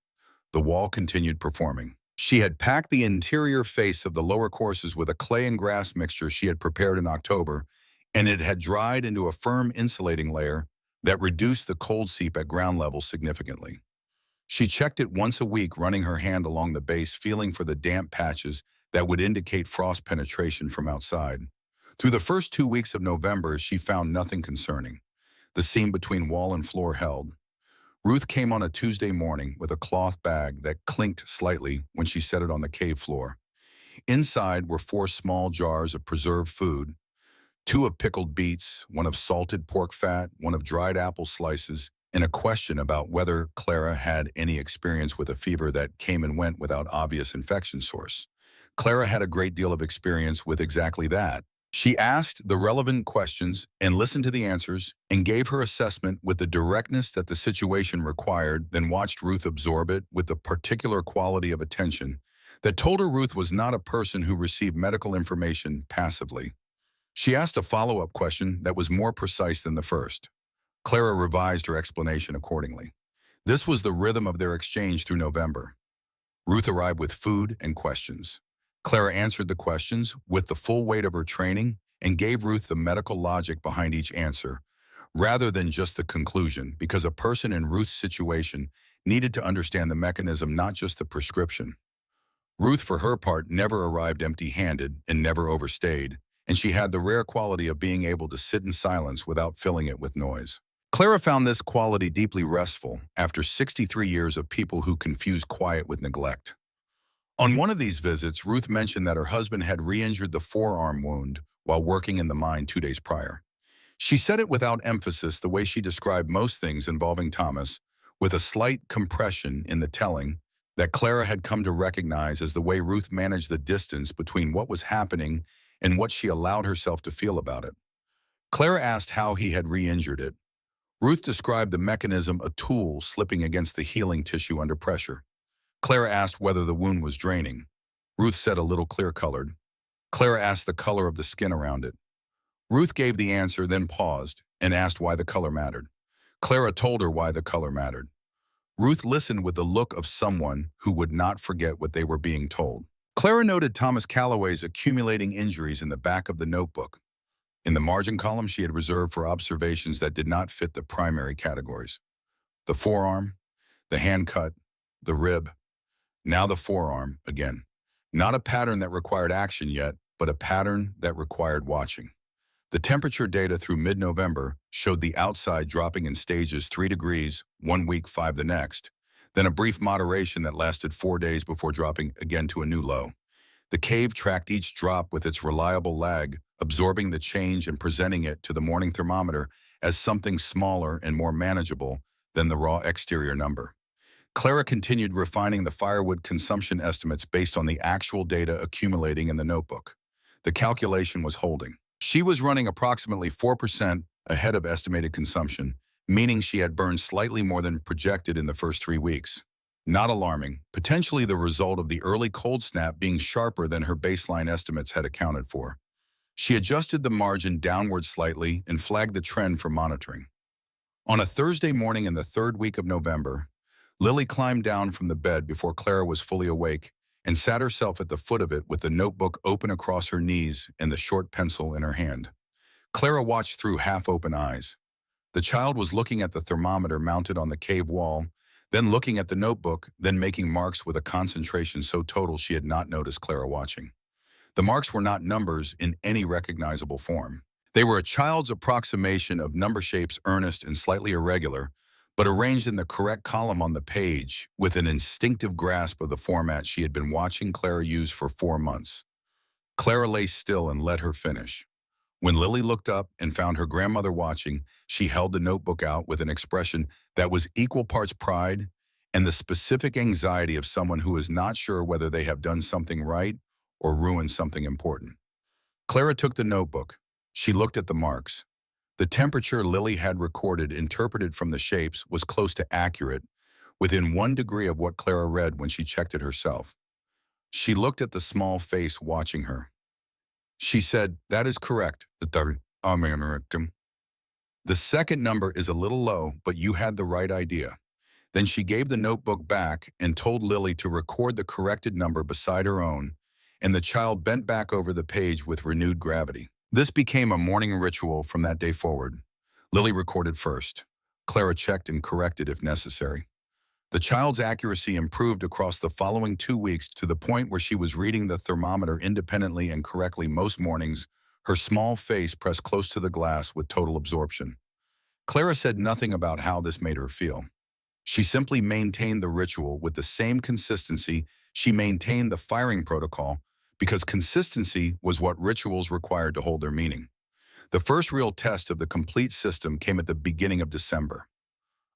The wall continued performing. She had packed the interior face of the lower courses with a clay and grass mixture she had prepared in October, and it had dried into a firm insulating layer that reduced the cold seep at ground level significantly. She checked it once a week, running her hand along the base, feeling for the damp patches that would indicate frost penetration from outside. Through the first 2 weeks of November, she found nothing concerning. The seam between wall and floor held. Ruth came on a Tuesday morning with a cloth bag that clinked slightly when she set it on the cave floor. Inside were 4 small jars of preserved food, 2 of pickled beets, 1 of salted pork fat, 1 of dried apple slices, and a question about whether Clara had any experience with a fever that came and went without obvious infection source. Clara had a great deal of experience with exactly that. She asked the relevant questions and listened to the answers and gave her assessment with the directness that the situation required, then watched Ruth absorb it with the particular quality of attention that told her Ruth was not a person who received medical information passively. She asked a follow-up question that was more precise than the first. Clara revised her explanation accordingly. This was the rhythm of their exchange through November. Ruth arrived with food and questions. Clara answered the questions with the full weight of her training and gave Ruth the medical logic behind each answer, rather than just the conclusion, because a person in Ruth's situation needed to understand the mechanism, not just the prescription. Ruth, for her part, never arrived empty-handed and never overstayed, and she had the rare quality of being able to sit in silence without filling it with noise. Clara found this quality deeply restful after 63 years of people who confuse quiet with neglect. On one of these visits, Ruth mentioned that her husband had re-injured the forearm wound while working in the mine 2 days prior. She said it without emphasis, the way she described most things involving Thomas, with a slight compression in the telling that Clara had come to recognize as the way Ruth managed the distance between what was happening and what she allowed herself to feel about it. Clara asked how he had re-injured it. Ruth described the mechanism, a tool slipping against the healing tissue under pressure. Clara asked whether the wound was draining. Ruth said a little clear-colored. Clara asked the color of the skin around it. Ruth gave the answer, then paused and asked why the color mattered. Clara told her why the color mattered. Ruth listened with the look of someone who would not forget what they were being told. Clara noted Thomas Calloway's accumulating injuries in the back of the notebook. In the margin column, she had reserved for observations that did not fit the primary categories. The forearm, the hand cut, the rib. Now the forearm again. Not a pattern that required action yet, but a pattern that required watching. The temperature data through mid-November showed the outside dropping in stages 3 degrees, 1 week, 5 the next, then a brief moderation that lasted 4 days before dropping again to a new low. The cave tracked each drop with its reliable lag, absorbing the change and presenting it to the morning thermometer as something smaller and more manageable than the raw exterior number. Clara continued refining the firewood consumption estimates based on the actual data accumulating in the notebook. The calculation was holding. She was running approximately 4% ahead of estimated consumption, meaning she had burned slightly more than projected in the first 3 weeks. Not alarming, potentially the result of the early cold snap being sharper than her baseline estimates had accounted for. She adjusted the margin downward slightly and flagged the trend for monitoring. On a Thursday morning in the third week of November, Lily climbed down from the bed before Clara was fully awake and sat herself at the foot of it with the notebook open across her knees and the short pencil in her hand. Clara watched through half-open eyes. The child was looking at the thermometer mounted on the cave wall, then looking at the notebook, then making marks with a concentration so total she had not noticed Clara watching. The marks were not numbers in any recognizable form. They were a child's approximation of number shapes, earnest and slightly irregular, but arranged in the correct column on the page with an instinctive grasp of the format she had been watching Clara use for 4 months. Clara lay still and let her finish. When Lily looked up and found her grandmother watching, she held the notebook out with an expression that was equal parts pride and the specific anxiety of someone who is not sure whether they have done something right or ruined something important. Clara took the notebook. She looked at the marks. The temperature Lily had recorded, interpreted from the shapes, was close to accurate, within 1 degree of what Clara read when she checked it herself. She looked at the small face watching her. She said, "That is correct. The second number is a little low, but you had the right idea." Then she gave the notebook back and told Lily to record the corrected number beside her own, and the child bent back over the page with renewed gravity. This became a morning ritual from that day forward. Lily recorded first. Clara checked and corrected if necessary. The child's accuracy improved across the following 2 weeks to the point where she was reading the thermometer independently and correctly most mornings, her small face pressed close to the glass with total absorption. Clara said nothing about how this made her feel. She simply maintained the ritual with the same consistency she maintained the firing protocol, because consistency was what rituals required to hold their meaning. The first real test of the complete system came at the beginning of December.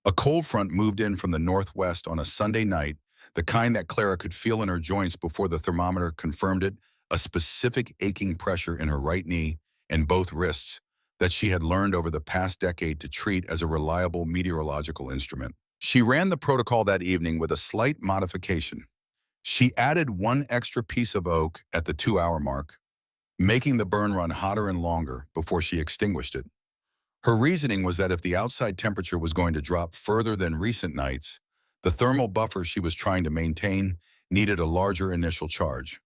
A cold front moved in from the northwest on a Sunday night, the kind that Clara could feel in her joints before the thermometer confirmed it, a specific aching pressure in her right knee and both wrists that she had learned over the past decade to treat as a reliable meteorological instrument. She ran the protocol that evening with a slight modification. She added 1 extra piece of oak at the 2-hour mark, making the burn run hotter and longer before she extinguished it. Her reasoning was that if the outside temperature was going to drop further than recent nights, the thermal buffer she was trying to maintain needed a larger initial charge.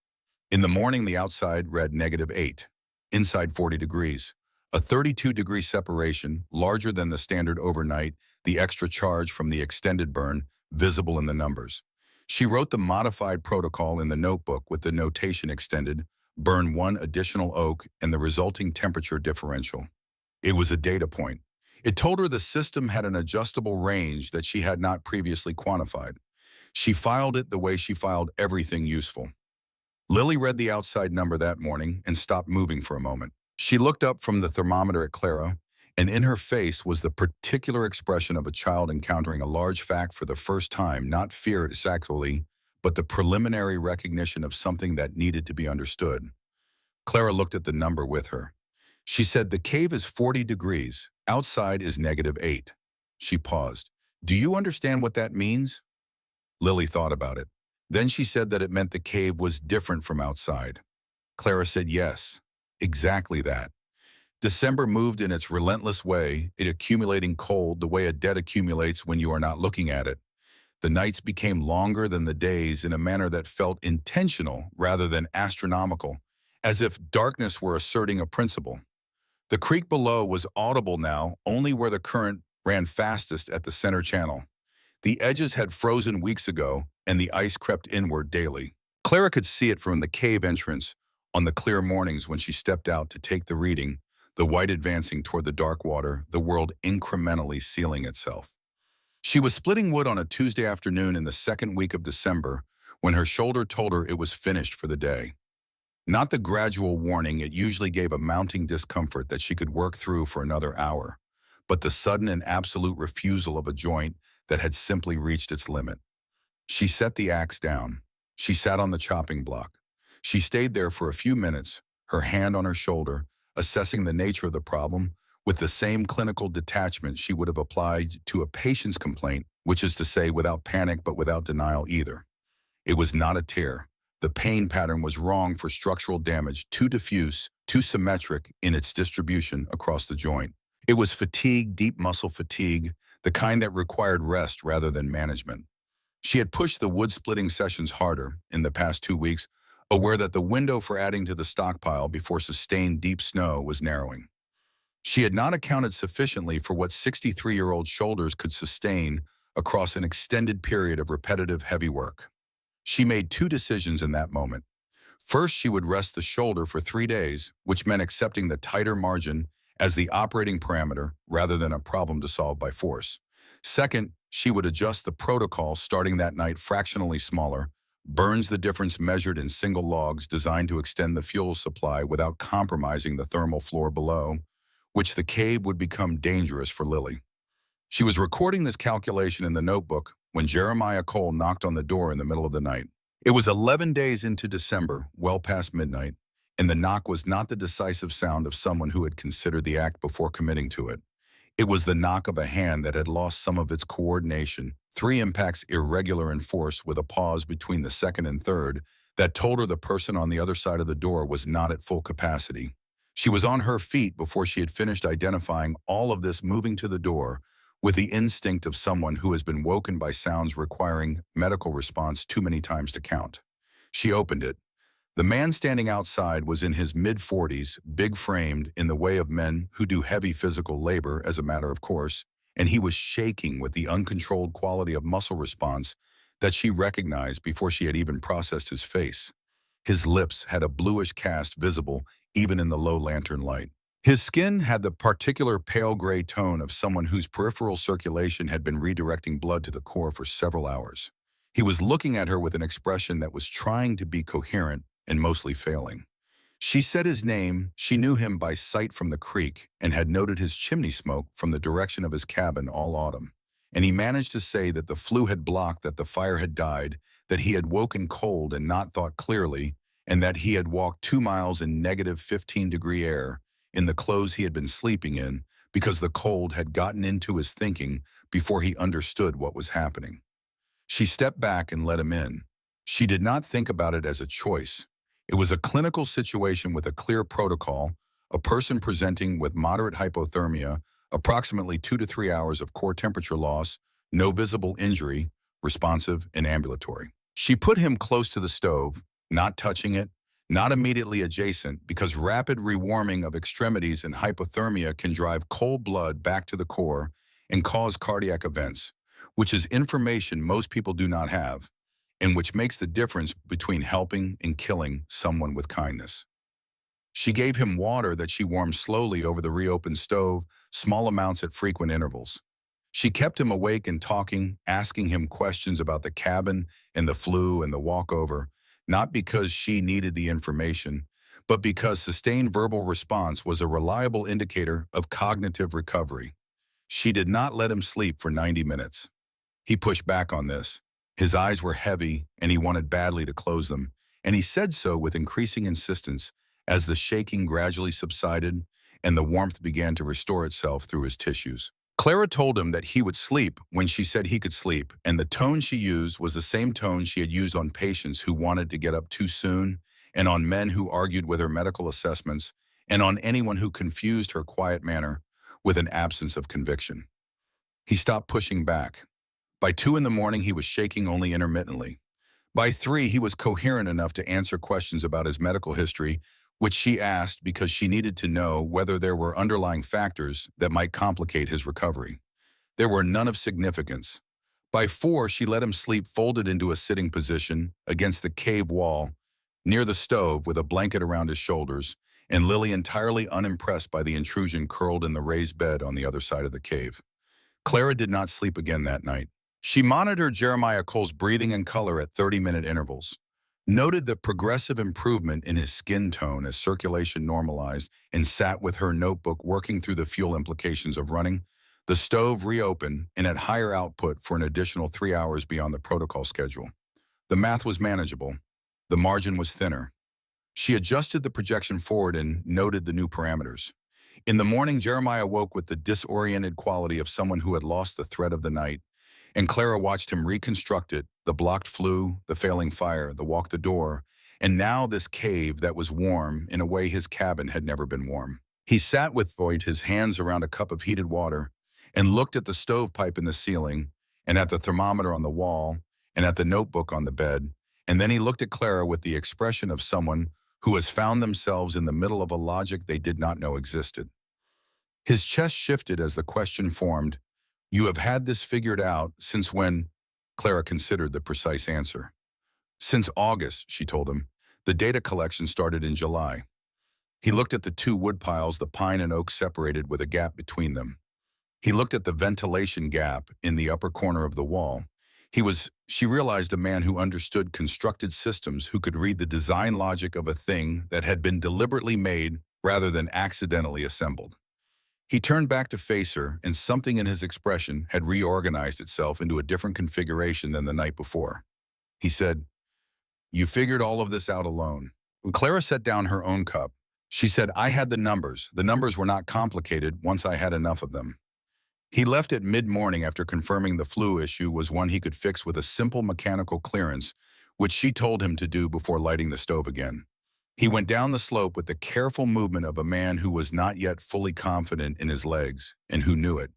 In the morning, the outside read -8, inside 40 degrees, a 32-degree separation, larger than the standard overnight, the extra charge from the extended burn, visible in the numbers. She wrote the modified protocol in the notebook with the notation extended, burn 1 additional oak, and the resulting temperature differential. It was a data point. It told her the system had an adjustable range that she had not previously quantified. She filed it the way she filed everything useful. Lily read the outside number that morning and stopped moving for a moment. She looked up from the thermometer at Clara, and in her face was the particular expression of a child encountering a large fact for the first time, not fear exactly, but the preliminary recognition of something that needed to be understood. Clara looked at the number with her. She said, "The cave is 40 degrees. Outside is -8. She paused. "Do you understand what that means?" Lily thought about it. Then she said that it meant the cave was different from outside. Clara said yes, exactly that. December moved in its relentless way, it accumulating cold the way a debt accumulates when you are not looking at it. The nights became longer than the days in a manner that felt intentional rather than astronomical, as if darkness were asserting a principle. The creek below was audible now only where the current ran fastest at the center channel. The edges had frozen weeks ago, and the ice crept inward daily. Clara could see it from the cave entrance on the clear mornings when she stepped out to take the reading. the white advancing toward the dark water, the world incrementally sealing itself. She was splitting wood on a Tuesday afternoon in the second week of December when her shoulder told her it was finished for the day. Not the gradual warning it usually gave, a mounting discomfort that she could work through for another hour, but the sudden and absolute refusal of a joint that had simply reached its limit. She set the axe down. She sat on the chopping block. She stayed there for a few minutes, her hand on her shoulder, assessing the nature of the problem with the same clinical detachment she would have applied to a patient's complaint, which is to say without panic but without denial either. It was not a tear. The pain pattern was wrong for structural damage, too diffuse, too symmetric in its distribution across the joint. It was fatigue, deep muscle fatigue, the kind that required rest rather than management. She had pushed the wood-splitting sessions harder in the past 2 weeks, aware that the window for adding to the stockpile before sustained deep snow was narrowing. She had not accounted sufficiently for what 63-year-old shoulders could sustain across an extended period of repetitive heavy work. She made two decisions in that moment. First, she would rest the shoulder for 3 days, which meant accepting the tighter margin as the operating parameter rather than a problem to solve by force. Second, she would adjust the protocol starting that night fractionally smaller, burns the difference measured in single logs designed to extend the fuel supply without compromising the thermal floor below, which the cave would become dangerous for Lily. She was recording this calculation in the notebook when Jeremiah Cole knocked on the door in the middle of the night. It was 11 days into December, well past midnight, and the knock was not the decisive sound of someone who had considered the act before committing to it. It was the knock of a hand that had lost some of its coordination, 3 impacts irregular in force with a pause between the second and third that told her the person on the other side of the door was not at full capacity. She was on her feet before she had finished identifying all of this, moving to the door with the instinct of someone who has been woken by sounds requiring medical response too many times to count. She opened it. The man standing outside was in his mid-40s, big-framed, in the way of men who do heavy physical labor as a matter of course, and he was shaking with the uncontrolled quality of muscle response that she recognized before she had even processed his face. His lips had a bluish cast visible even in the low lantern light. His skin had the particular pale gray tone of someone whose peripheral circulation had been redirecting blood to the core for several hours. He was looking at her with an expression that was trying to be coherent and mostly failing. She said his name. She knew him by sight from the creek and had noted his chimney smoke from the direction of his cabin all autumn. And he managed to say that the flue had blocked, that the fire had died, that he had woken cold and not thought clearly, and that he had walked 2 miles in negative 15-degree air in the clothes he had been sleeping in because the cold had gotten into his thinking before he understood what was happening. She stepped back and let him in. She did not think about it as a choice. It was a clinical situation with a clear protocol, a person presenting with moderate hypothermia, approximately 2 to 3 hours of core temperature loss, no visible injury, responsive and ambulatory. She put him close to the stove, not touching it, not immediately adjacent, because rapid rewarming of extremities and hypothermia can drive cold blood back to the core and cause cardiac events, which is information most people do not have, and which makes the difference between helping and killing someone with kindness. She gave him water that she warmed slowly over the reopened stove, small amounts at frequent intervals. She kept him awake and talking, asking him questions about the cabin and the flue and the walkover, not because she needed the information, but because sustained verbal response was a reliable indicator of cognitive recovery. She did not let him sleep for 90 minutes. He pushed back on this. His eyes were heavy, and he wanted badly to close them, and he said so with increasing insistence as the shaking gradually subsided and the warmth began to restore itself through his tissues. Clara told him that he would sleep when she said he could sleep, and the tone she used was the same tone she had used on patients who wanted to get up too soon, and on men who argued with her medical assessments, and on anyone who confused her quiet manner with an absence of conviction. He stopped pushing back. By 2 in the morning, he was shaking only intermittently. By 3, he was coherent enough to answer questions about his medical history, which she asked because she needed to know whether there were underlying factors that might complicate his recovery. There were none of significance. By 4, she let him sleep folded into a sitting position against the cave wall, near the stove with a blanket around his shoulders, and Lily, entirely unimpressed by the intrusion, curled in the raised bed on the other side of the cave. Clara did not sleep again that night. She monitored Jeremiah Cole's breathing and color at 30-minute intervals, noted the progressive improvement in his skin tone as circulation normalized, and sat with her notebook working through the fuel implications of running the stove reopened and at higher output for an additional 3 hours beyond the protocol schedule. The math was manageable. The margin was thinner. She adjusted the projection forward and noted the new parameters. In the morning, Jeremiah woke with the disoriented quality of someone who had lost the thread of the night, and Clara watched him reconstruct it: the blocked flue, the failing fire, the walk the door, and now this cave that was warm in a way his cabin had never been warm. He sat with Voight, his hands around a cup of heated water, and looked at the stovepipe in the ceiling, and at the thermometer on the wall, and at the notebook on the bed, and then he looked at Clara with the expression of someone who has found themselves in the middle of a logic they did not know existed. His chest shifted as the question formed, "You have had this figured out since when?" Clara considered the precise answer. "Since August," she told him. "The data collection started in July." He looked at the two wood piles, the pine and oak separated with a gap between them. He looked at the ventilation gap in the upper corner of the wall. She realized, a man who understood constructed systems, who could read the design logic of a thing that had been deliberately made rather than accidentally assembled. He turned back to face her, and something in his expression had reorganized itself into a different configuration than the night before. He said, "You figured all of this out alone." When Clara set down her own cup, she said, "I had the numbers. The numbers were not complicated once I had enough of them." He left at mid-morning after confirming the flue issue was one he could fix with a simple mechanical clearance, which she told him to do before lighting the stove again. He went down the slope with the careful movement of a man who was not yet fully confident in his legs, and who knew it.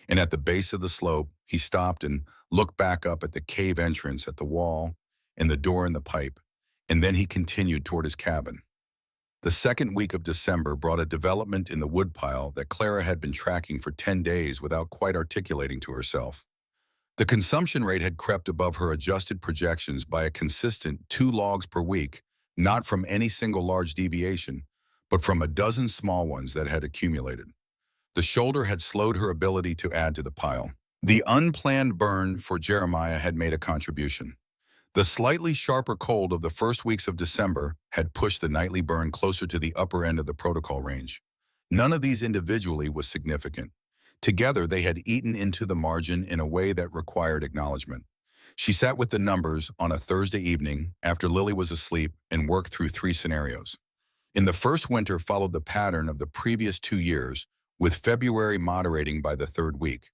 And at the base of the slope, he stopped and looked back up at the cave entrance, at the wall, and the door in the pipe, and then he continued toward his cabin. The second week of December brought a development in the woodpile that Clara had been tracking for 10 days without quite articulating to herself. The consumption rate had crept above her adjusted projections by a consistent 2 logs per week, not from any single large deviation, but from a dozen small ones that had accumulated. The shoulder had slowed her ability to add to the pile. The unplanned burn for Jeremiah had made a contribution. The slightly sharper cold of the first weeks of December had pushed the nightly burn closer to the upper end of the protocol range. None of these individually was significant. Together, they had eaten into the margin in a way that required acknowledgement. She sat with the numbers on a Thursday evening after Lily was asleep and worked through 3 scenarios. In the first winter followed the pattern of the previous 2 years, with February moderating by the 3rd week.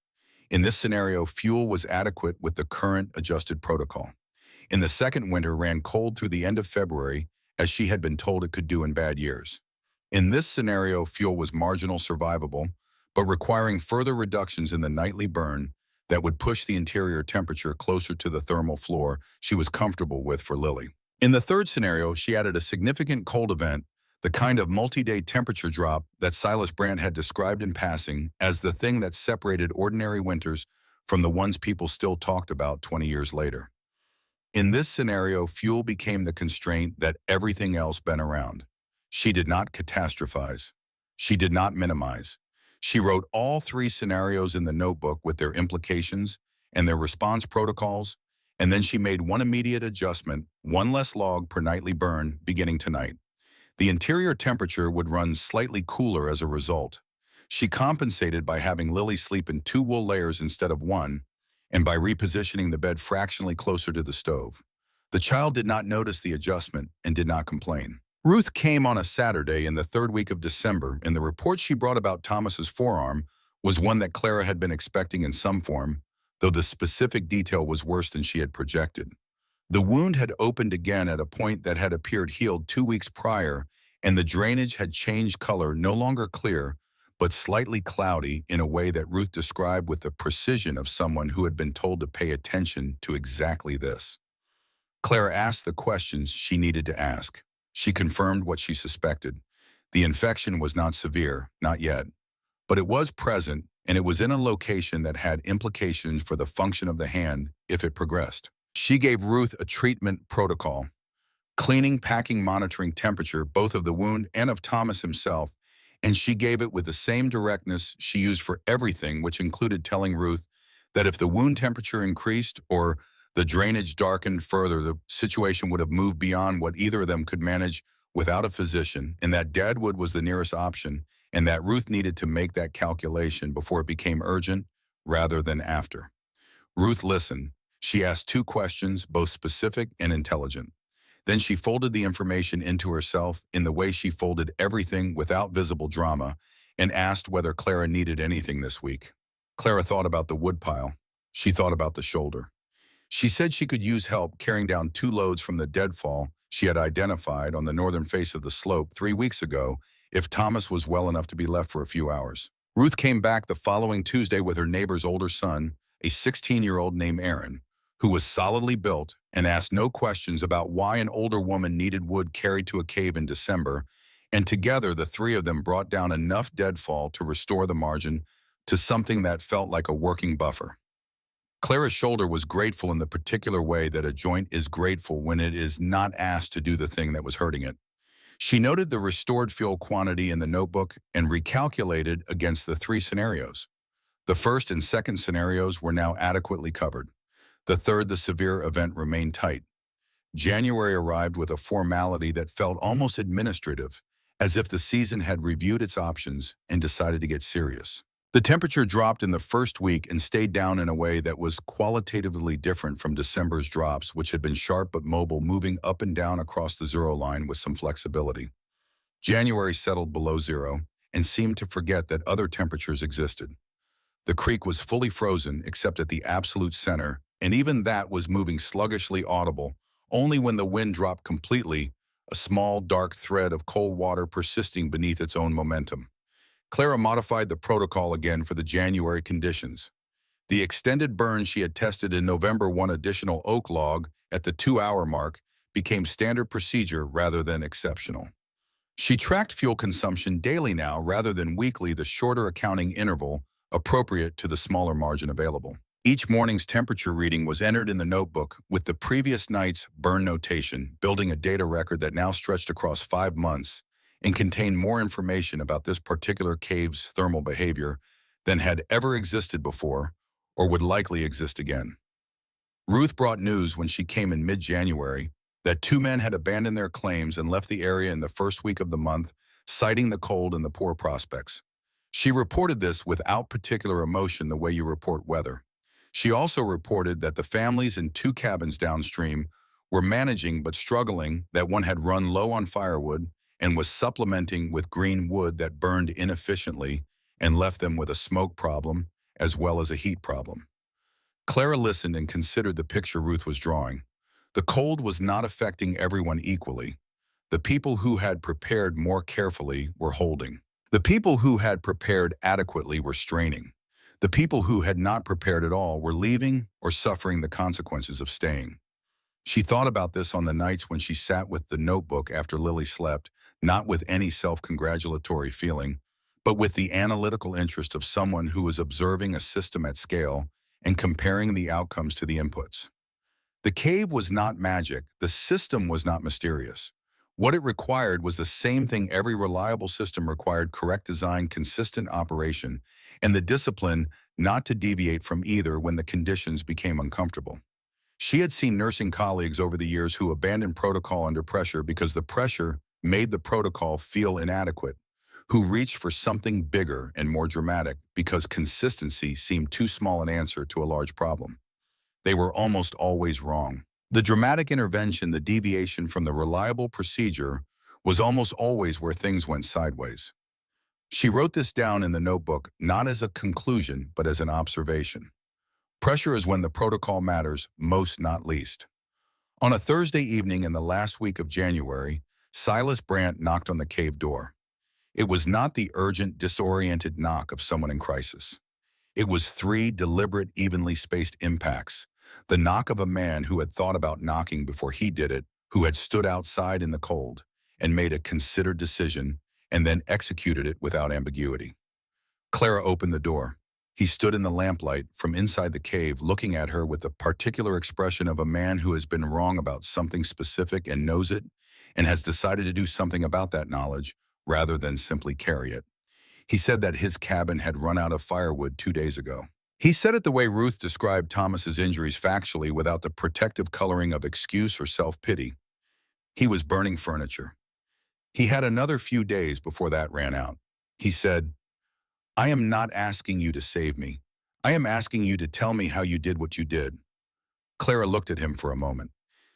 In this scenario, fuel was adequate with the current adjusted protocol. In the second winter ran cold through the end of February, as she had been told it could do in bad years. In this scenario, fuel was marginal survivable, but requiring further reductions in the nightly burn that would push the interior temperature closer to the thermal floor she was comfortable with for Lily. In the third scenario, she added a significant cold event, the kind of multi-day temperature drop that Silas Brandt had described in passing as the thing that separated ordinary winters from the ones people still talked about 20 years later. In this scenario, fuel became the constraint that everything else bent around. She did not catastrophize. She did not minimize. She wrote all 3 scenarios in the notebook with their implications and their response protocols, and then she made one immediate adjustment, 1 less log per nightly burn beginning tonight. The interior temperature would run slightly cooler as a result. She compensated by having Lily sleep in 2 wool layers instead of 1, and by repositioning the bed fractionally closer to the stove. The child did not notice the adjustment and did not complain. Ruth came on a Saturday in the 3rd week of December, and the report she brought about Thomas's forearm was one that Clara had been expecting in some form, though the specific detail was worse than she had projected. The wound had opened again at a point that had appeared healed 2 weeks prior, and the drainage had changed color, no longer clear, but slightly cloudy, in a way that Ruth described with the precision of someone who had been told to pay attention to exactly this. Clara asked the questions she needed to ask. She confirmed what she suspected. The infection was not severe, not yet, but it was present, and it was in a location that had implications for the function of the hand if it progressed. She gave Ruth a treatment protocol. cleaning, packing, monitoring temperature, both of the wound and of Thomas himself, and she gave it with the same directness she used for everything, which included telling Ruth that if the wound temperature increased or the drainage darkened further, the situation would have moved beyond what either of them could manage without a physician, and that Deadwood was the nearest option, and that Ruth needed to make that calculation before it became urgent rather than after. Ruth listened. She asked two questions, both specific and intelligent. Then she folded the information into herself in the way she folded everything without visible drama and asked whether Clara needed anything this week. Clara thought about the woodpile. She thought about the shoulder. She said she could use help carrying down 2 loads from the deadfall she had identified on the northern face of the slope 3 weeks ago if Thomas was well enough to be left for a few hours. Ruth came back the following Tuesday with her neighbor's older son, a 16-year-old named Aaron, who was solidly built and asked no questions about why an older woman needed wood carried to a cave in December, and together the three of them brought down enough deadfall to restore the margin to something that felt like a working buffer. Clara's shoulder was grateful in the particular way that a joint is grateful when it is not asked to do the thing that was hurting it. She noted the restored fuel quantity in the notebook and recalculated against the 3 scenarios. The first and second scenarios were now adequately covered. The third, the severe event, remained tight. January arrived with a formality that felt almost administrative, as if the season had reviewed its options and decided to get serious. The temperature dropped in the first week and stayed down in a way that was qualitatively different from December's drops, which had been sharp but mobile, moving up and down across the zero line with some flexibility. January settled below zero and seemed to forget that other temperatures existed. The creek was fully frozen except at the absolute center, and even that was moving sluggishly audible, only when the wind dropped completely, a small dark thread of cold water persisting beneath its own momentum. Clara modified the protocol again for the January conditions. The extended burn she had tested in November, 1 additional oak log at the 2-hour mark, became standard procedure rather than exceptional. She tracked fuel consumption daily now rather than weekly, the shorter accounting interval appropriate to the smaller margin available. Each morning's temperature reading was entered in the notebook with the previous night's burn notation, building a data record that now stretched across 5 months and contained more information about this particular cave's thermal behavior than had ever existed before or would likely exist again. Ruth brought news when she came in mid-January that 2 men had abandoned their claims and left the area in the first week of the month, citing the cold and the poor prospects. She reported this without particular emotion, the way you report weather. She also reported that the families in 2 cabins downstream were managing but struggling, that one had run low on firewood and was supplementing with green wood that burned inefficiently and left them with a smoke problem as well as a heat problem. Clara listened and considered the picture Ruth was drawing. The cold was not affecting everyone equally. The people who had prepared more carefully were holding. The people who had prepared adequately were straining. The people who had not prepared at all were leaving or suffering the consequences of staying. She thought about this on the nights when she sat with the notebook after Lily slept, not with any self-congratulatory feeling, but with the analytical interest of someone who was observing a system at scale and comparing the outcomes to the inputs. The cave was not magic. The system was not mysterious. What it required was the same thing every reliable system required: correct design, consistent operation, and the discipline not to deviate from either when the conditions became uncomfortable. She had seen nursing colleagues over the years who abandoned protocol under pressure because the pressure made the protocol feel inadequate, who reached for something bigger and more dramatic because consistency seemed too small an answer to a large problem. They were almost always wrong. The dramatic intervention, the deviation from the reliable procedure, was almost always where things went sideways. She wrote this down in the notebook, not as a conclusion, but as an observation. Pressure is when the protocol matters most, not least. On a Thursday evening in the last week of January, Silas Brandt knocked on the cave door. It was not the urgent, disoriented knock of someone in crisis. It was 3 deliberate, evenly spaced impacts. The knock of a man who had thought about knocking before he did it, who had stood outside in the cold and made a considered decision and then executed it without ambiguity. Clara opened the door. He stood in the lamplight from inside the cave, looking at her with the particular expression of a man who has been wrong about something specific and knows it, and has decided to do something about that knowledge rather than simply carry it. He said that his cabin had run out of firewood 2 days ago. He said it the way Ruth described Thomas's injuries factually, without the protective coloring of excuse or self-pity. He was burning furniture. He had another few days before that ran out. He said, "I am not asking you to save me. I am asking you to tell me how you did what you did." Clara looked at him for a moment.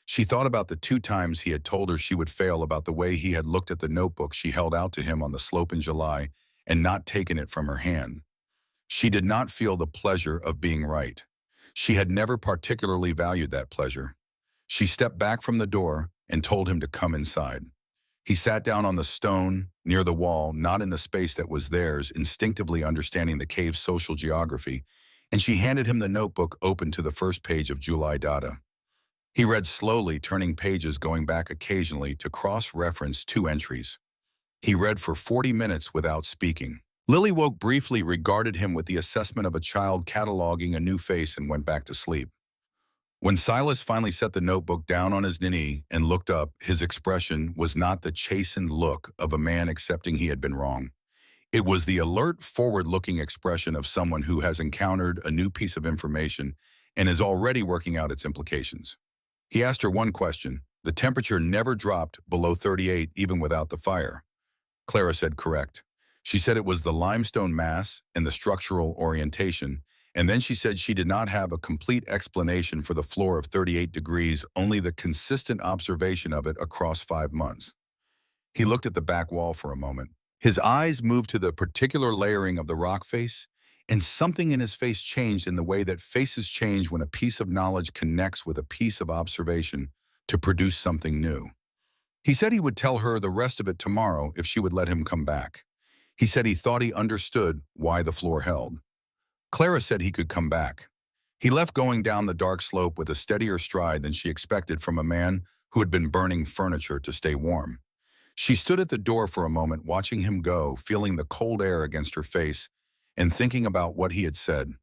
She thought about the 2 times he had told her she would fail, about the way he had looked at the notebook she held out to him on the slope in July and not taken it from her hand. She did not feel the pleasure of being right. She had never particularly valued that pleasure. She stepped back from the door and told him to come inside. He sat down on the stone near the wall, not in the space that was theirs, instinctively understanding the cave's social geography, and she handed him the notebook open to the first page of July data. He read slowly, turning pages, going back occasionally to cross-reference 2 entries. He read for 40 minutes without speaking. Lily woke briefly, regarded him with the assessment of a child cataloging a new face, and went back to sleep. When Silas finally set the notebook down on his knee and looked up, his expression was not the chastened look of a man accepting he had been wrong. It was the alert, forward-looking expression of someone who has encountered a new piece of information and is already working out its implications. He asked her one question. The temperature never dropped below 38 even without the fire. Clara said correct. She said it was the limestone mass and the structural orientation, and then she said she did not have a complete explanation for the floor of 38 degrees, only the consistent observation of it across 5 months. He looked at the back wall for a moment. His eyes moved to the particular layering of the rock face, and something in his face changed in the way that faces change when a piece of knowledge connects with a piece of observation to produce something new. He said he would tell her the rest of it tomorrow if she would let him come back. He said he thought he understood why the floor held. Clara said he could come back. He left, going down the dark slope with a steadier stride than she expected from a man who had been burning furniture to stay warm. She stood at the door for a moment, watching him go, feeling the cold air against her face, and thinking about what he had said.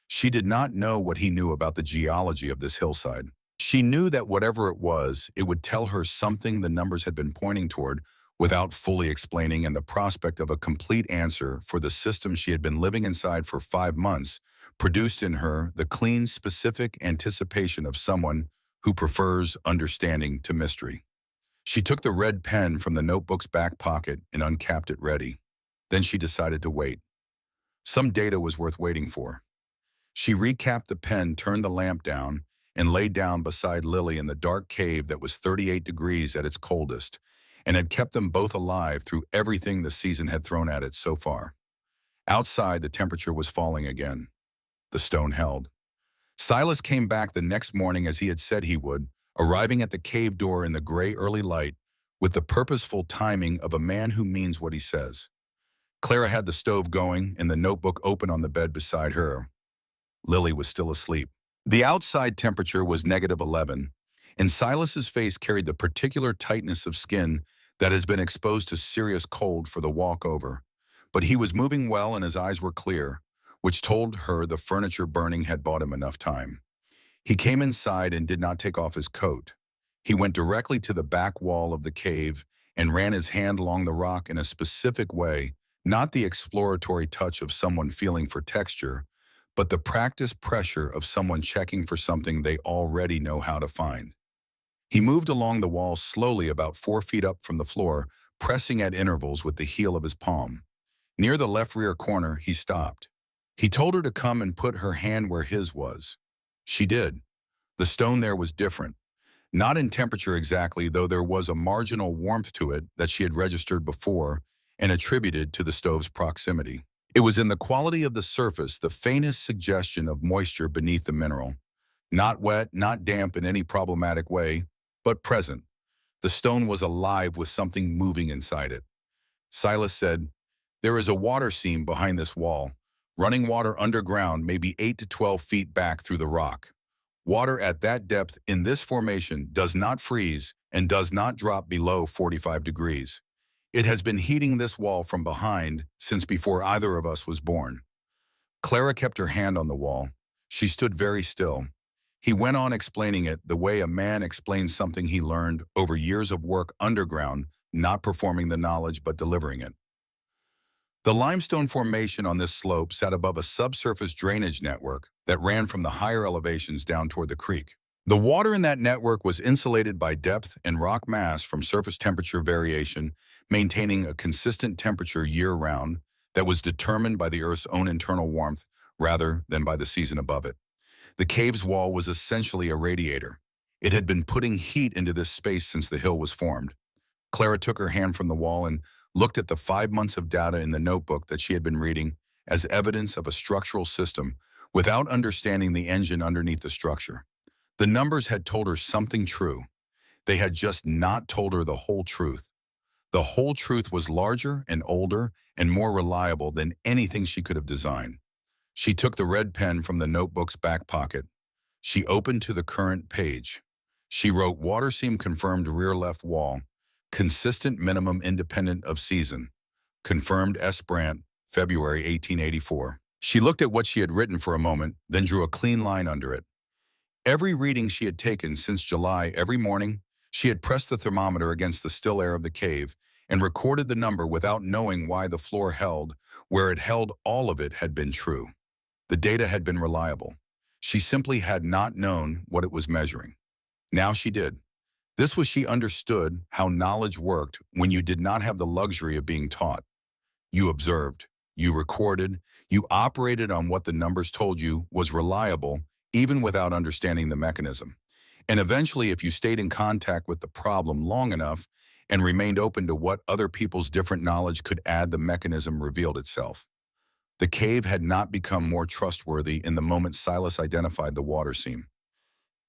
She did not know what he knew about the geology of this hillside. She knew that whatever it was, it would tell her something the numbers had been pointing toward without fully explaining, and the prospect of a complete answer for the system she had been living inside for 5 months produced in her the clean, specific anticipation of someone who prefers understanding to mystery. She took the red pen from the notebook's back pocket and uncapped it ready. Then she decided to wait. Some data was worth waiting for. She recapped the pen, turned the lamp down, and lay down beside Lily in the dark cave that was 38 degrees at its coldest, and had kept them both alive through everything the season had thrown at it so far. Outside, the temperature was falling again. The stone held. Silas came back the next morning as he had said he would, arriving at the cave door in the gray early light with the purposeful timing of a man who means what he says. Clara had the stove going and the notebook open on the bed beside her. Lily was still asleep. The outside temperature was -11, and Silas's face carried the particular tightness of skin that has been exposed to serious cold for the walk over. But he was moving well and his eyes were clear, which told her the furniture burning had bought him enough time. He came inside and did not take off his coat. He went directly to the back wall of the cave and ran his hand along the rock in a specific way, not the exploratory touch of someone feeling for texture, but the practiced pressure of someone checking for something they already know how to find. He moved along the wall slowly, about 4 feet up from the floor, pressing at intervals with the heel of his palm. Near the left rear corner, he stopped. He told her to come and put her hand where his was. She did. The stone there was different. Not in temperature exactly, though there was a marginal warmth to it that she had registered before and attributed to the stove's proximity. It was in the quality of the surface, the faintest suggestion of moisture beneath the mineral. Not wet, not damp in any problematic way, but present. The stone was alive with something moving inside it. Silas said, "There is a water seam behind this wall, running water underground, maybe 8 to 12 feet back through the rock. Water at that depth in this formation does not freeze and does not drop below 45 degrees. It has been heating this wall from behind since before either of us was born. Clara kept her hand on the wall. She stood very still. He went on explaining it the way a man explains something he learned over years of work underground, not performing the knowledge but delivering it. The limestone formation on this slope sat above a subsurface drainage network that ran from the higher elevations down toward the creek. The water in that network was insulated by depth and rock mass from surface temperature variation, maintaining a consistent temperature year-round that was determined by the Earth's own internal warmth rather than by the season above it. The cave's wall was essentially a radiator. It had been putting heat into this space since the hill was formed. Clara took her hand from the wall and looked at the 5 months of data in the notebook that she had been reading as evidence of a structural system without understanding the engine underneath the structure. The numbers had told her something true. They had just not told her the whole truth. The whole truth was larger and older and more reliable than anything she could have designed. She took the red pen from the notebook's back pocket. She opened to the current page. She wrote water seam confirmed rear left wall, consistent minimum independent of season. Confirmed S. Brandt, February 1884. She looked at what she had written for a moment, then drew a clean line under it. Every reading she had taken since July, every morning, she had pressed the thermometer against the still air of the cave and recorded the number without knowing why the floor held where it held. All of it had been true. The data had been reliable. She simply had not known what it was measuring. Now she did. This was she understood how knowledge worked when you did not have the luxury of being taught. You observed, you recorded, you operated on what the numbers told you was reliable even without understanding the mechanism. And eventually, if you stayed in contact with the problem long enough and remained open to what other people's different knowledge could add, the mechanism revealed itself. The cave had not become more trustworthy in the moment Silas identified the water seam.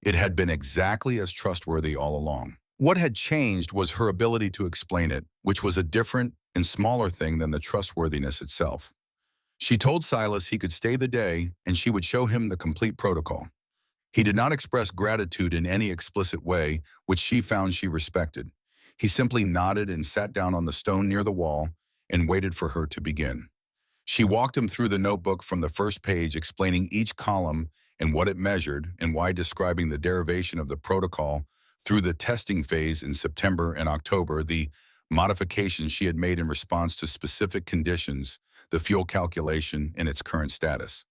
It had been exactly as trustworthy all along. What had changed was her ability to explain it, which was a different and smaller thing than the trustworthiness itself. She told Silas he could stay the day and she would show him the complete protocol. He did not express gratitude in any explicit way, which she found she respected. He simply nodded and sat down on the stone near the wall and waited for her to begin. She walked him through the notebook from the first page, explaining each column and what it measured and why, describing the derivation of the protocol through the testing phase in September and October, the modifications she had made in response to specific conditions, the fuel calculation, and its current status.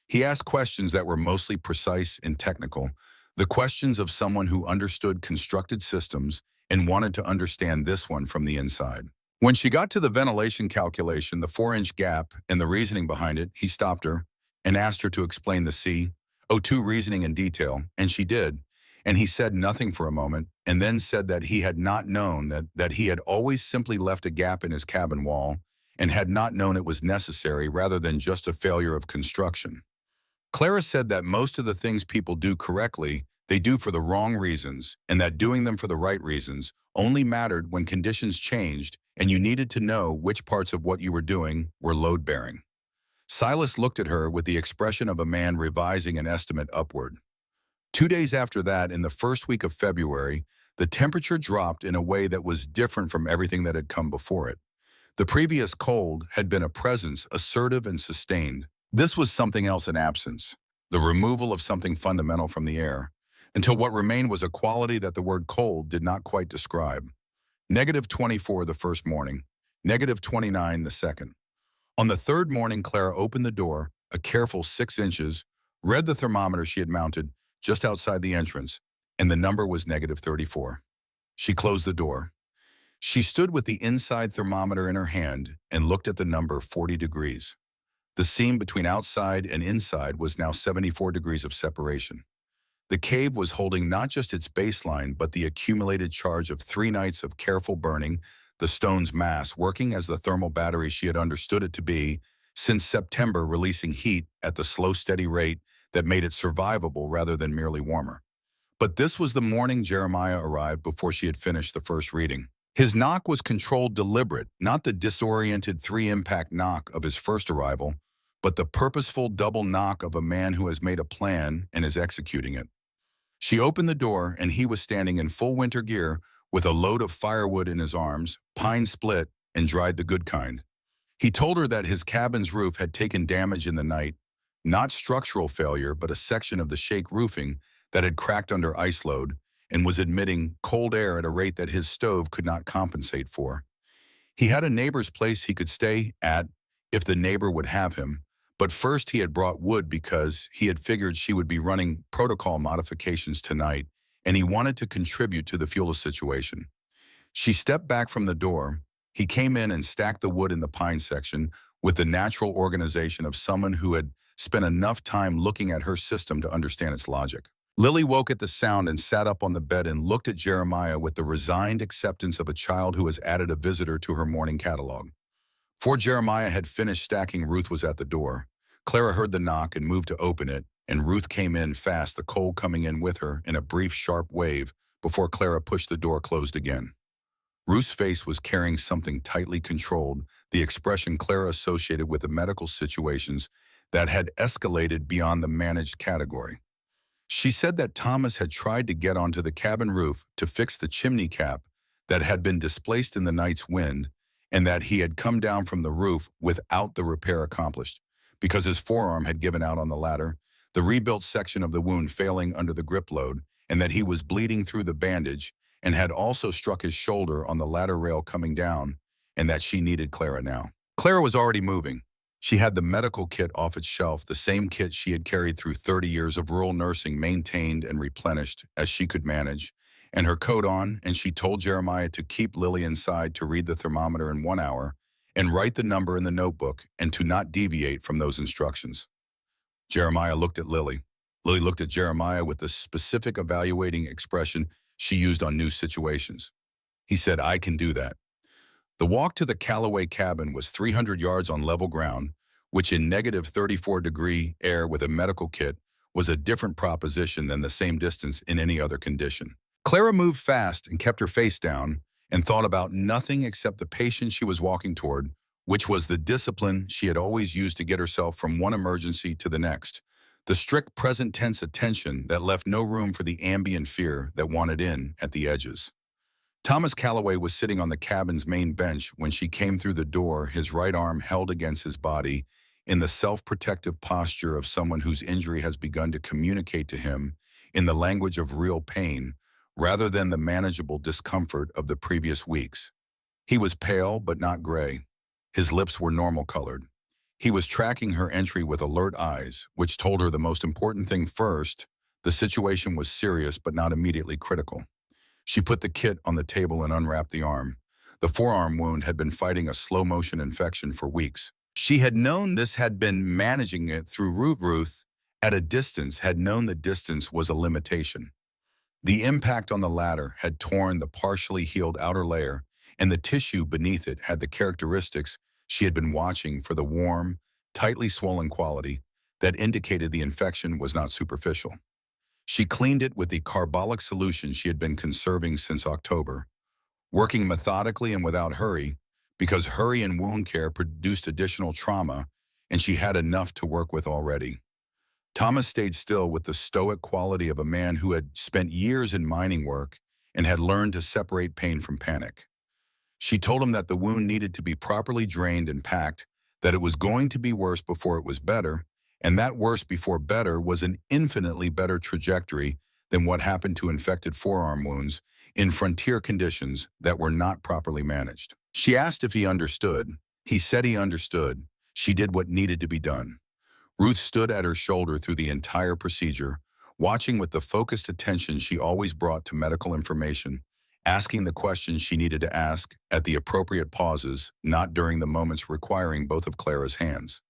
He asked questions that were mostly precise and technical, the questions of someone who understood constructed systems and wanted to understand this one from the inside. When she got to the ventilation calculation, the 4-inch gap, and the reasoning behind it, he stopped her and asked her to explain the CO2 reasoning in detail, and she did. And he said nothing for a moment, and then said that he had not known that he had always simply left a gap in his cabin wall and had not known it was necessary rather than just a failure of construction. Clara said that most of the things people do correctly, they do for the wrong reasons, and that doing them for the right reasons only mattered when conditions changed and you needed to know which parts of what you were doing were load-bearing. Silas looked at her with the expression of a man revising an estimate upward. 2 days after that, in the first week of February, the temperature dropped in a way that was different from everything that had come before it. The previous cold had been a presence, assertive and sustained. This was something else in absence, the removal of something fundamental from the air, until what remained was a quality that the word cold did not quite describe. -24 the first morning, -29 the second. On the third morning, Clara opened the door, a careful 6 inches, read the thermometer she had mounted just outside the entrance, and the number was -34. She closed the door. She stood with the inside thermometer in her hand and looked at the number 40 degrees. The seam between outside and inside was now 74 degrees of separation. The cave was holding not just its baseline, but the accumulated charge of 3 nights of careful burning, the stone's mass working as the thermal battery she had understood it to be since September, releasing heat at the slow, steady rate that made it survivable rather than merely warmer. But this was the morning Jeremiah arrived before she had finished the first reading. His knock was controlled, deliberate, not the disoriented 3-impact knock of his first arrival, but the purposeful double knock of a man who has made a plan and is executing it. She opened the door, and he was standing in full winter gear with a load of firewood in his arms, pine split, and dried the good kind. He told her that his cabin's roof had taken damage in the night, not structural failure, but a section of the shake roofing that had cracked under ice load and was admitting cold air at a rate that his stove could not compensate for. He had a neighbor's place he could stay at if the neighbor would have him, but first he had brought wood because he had figured she would be running protocol modifications tonight, and he wanted to contribute to the fuel situation. She stepped back from the door. He came in and stacked the wood in the pine section with the natural organization of someone who had spent enough time looking at her system to understand its logic. Lily woke at the sound and sat up on the bed and looked at Jeremiah with the resigned acceptance of a child who has added a visitor to her morning catalog. Before Jeremiah had finished stacking, Ruth was at the door. Clara heard the knock and moved to open it, and Ruth came in fast, the cold coming in with her in a brief, sharp wave before Clara pushed the door closed again. Ruth's face was carrying something tightly controlled, the expression Clara associated with the medical situations that had escalated beyond the managed category. She said that Thomas had tried to get onto the cabin roof to fix the chimney cap that had been displaced in the night's wind, and that he had come down from the roof without the repair accomplished, because his forearm had given out on the ladder, the rebuilt section of the wound failing under the grip load, and that he was bleeding through the bandage, and had also struck his shoulder on the ladder rail coming down, and that she needed Clara now. Clara was already moving. She had the medical kit off its shelf, the same kit she had carried through 30 years of rural nursing, maintained and replenished as she could manage, and her coat on, and she told Jeremiah to keep Lily inside to read the thermometer in 1 hour and write the number in the notebook and to not deviate from those instructions. Jeremiah looked at Lily. Lily looked at Jeremiah with the specific evaluating expression she used on new situations. He said, "I can do that." The walk to the Callaway cabin was 300 yards on level ground, which in negative 34-degree air with a medical kit was a different proposition than the same distance in any other condition. Clara moved fast and kept her face down and thought about nothing except the patient she was walking toward, which was the discipline she had always used to get herself from one emergency to the next, the strict present tense attention that left no room for the ambient fear that wanted in at the edges. Thomas Callaway was sitting on the cabin's main bench when she came through the door, his right arm held against his body in the self-protective posture of someone whose injury has begun to communicate to him in the language of real pain rather than the manageable discomfort of the previous weeks. He was pale but not gray. His lips were normal-colored. He was tracking her entry with alert eyes, which told her the most important thing first: the situation was serious but not immediately critical. She put the kit on the table and unwrapped the arm. The forearm wound had been fighting a slow-motion infection for weeks. She had known this, had been managing it through Ruth at a distance, had known the distance was a limitation. The impact on the ladder had torn the partially healed outer layer, and the tissue beneath it had the characteristics she had been watching for, the warm, tightly swollen quality that indicated the infection was not superficial. She cleaned it with the carbolic solution she had been conserving since October, working methodically and without hurry, because hurry and wound care produced additional trauma, and she had enough to work with already. Thomas stayed still with the stoic quality of a man who had spent years in mining work and had learned to separate pain from panic. She told him that the wound needed to be properly drained and packed, that it was going to be worse before it was better, and that worse before better was an infinitely better trajectory than what happened to infected forearm wounds in frontier conditions that were not properly managed. She asked if he understood. He said he understood. She did what needed to be done. Ruth stood at her shoulder through the entire procedure, watching with the focused attention she always brought to medical information, asking the questions she needed to ask at the appropriate pauses, not during the moments requiring both of Clara's hands.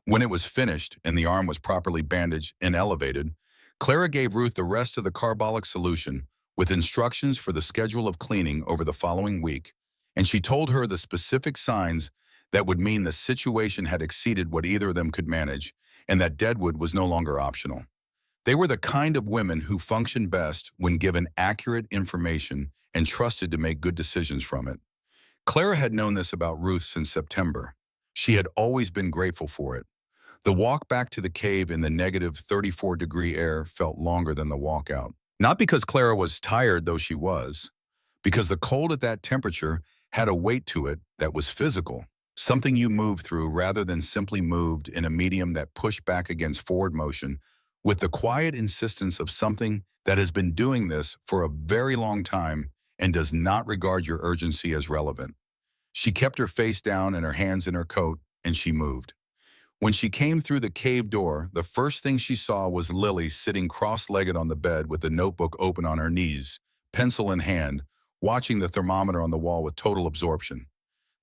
When it was finished and the arm was properly bandaged and elevated, Clara gave Ruth the rest of the carbolic solution with instructions for the schedule of cleaning over the following week, and she told her the specific signs that would mean the situation had exceeded what either of them could manage, and that Deadwood was no longer optional. They were the kind of women who functioned best when given accurate information and trusted to make good decisions from it. Clara had known this about Ruth since September. She had always been grateful for it. The walk back to the cave in the negative 34-degree air felt longer than the walk out. Not because Clara was tired, though she was, because the cold at that temperature had a weight to it that was physical. Something you moved through rather than simply moved in a medium that pushed back against forward motion with the quiet insistence of something that has been doing this for a very long time and does not regard your urgency as relevant. She kept her face down and her hands in her coat, and she moved. When she came through the cave door, the first thing she saw was Lily sitting cross-legged on the bed with the notebook open on her knees, pencil in hand, watching the thermometer on the wall with total absorption.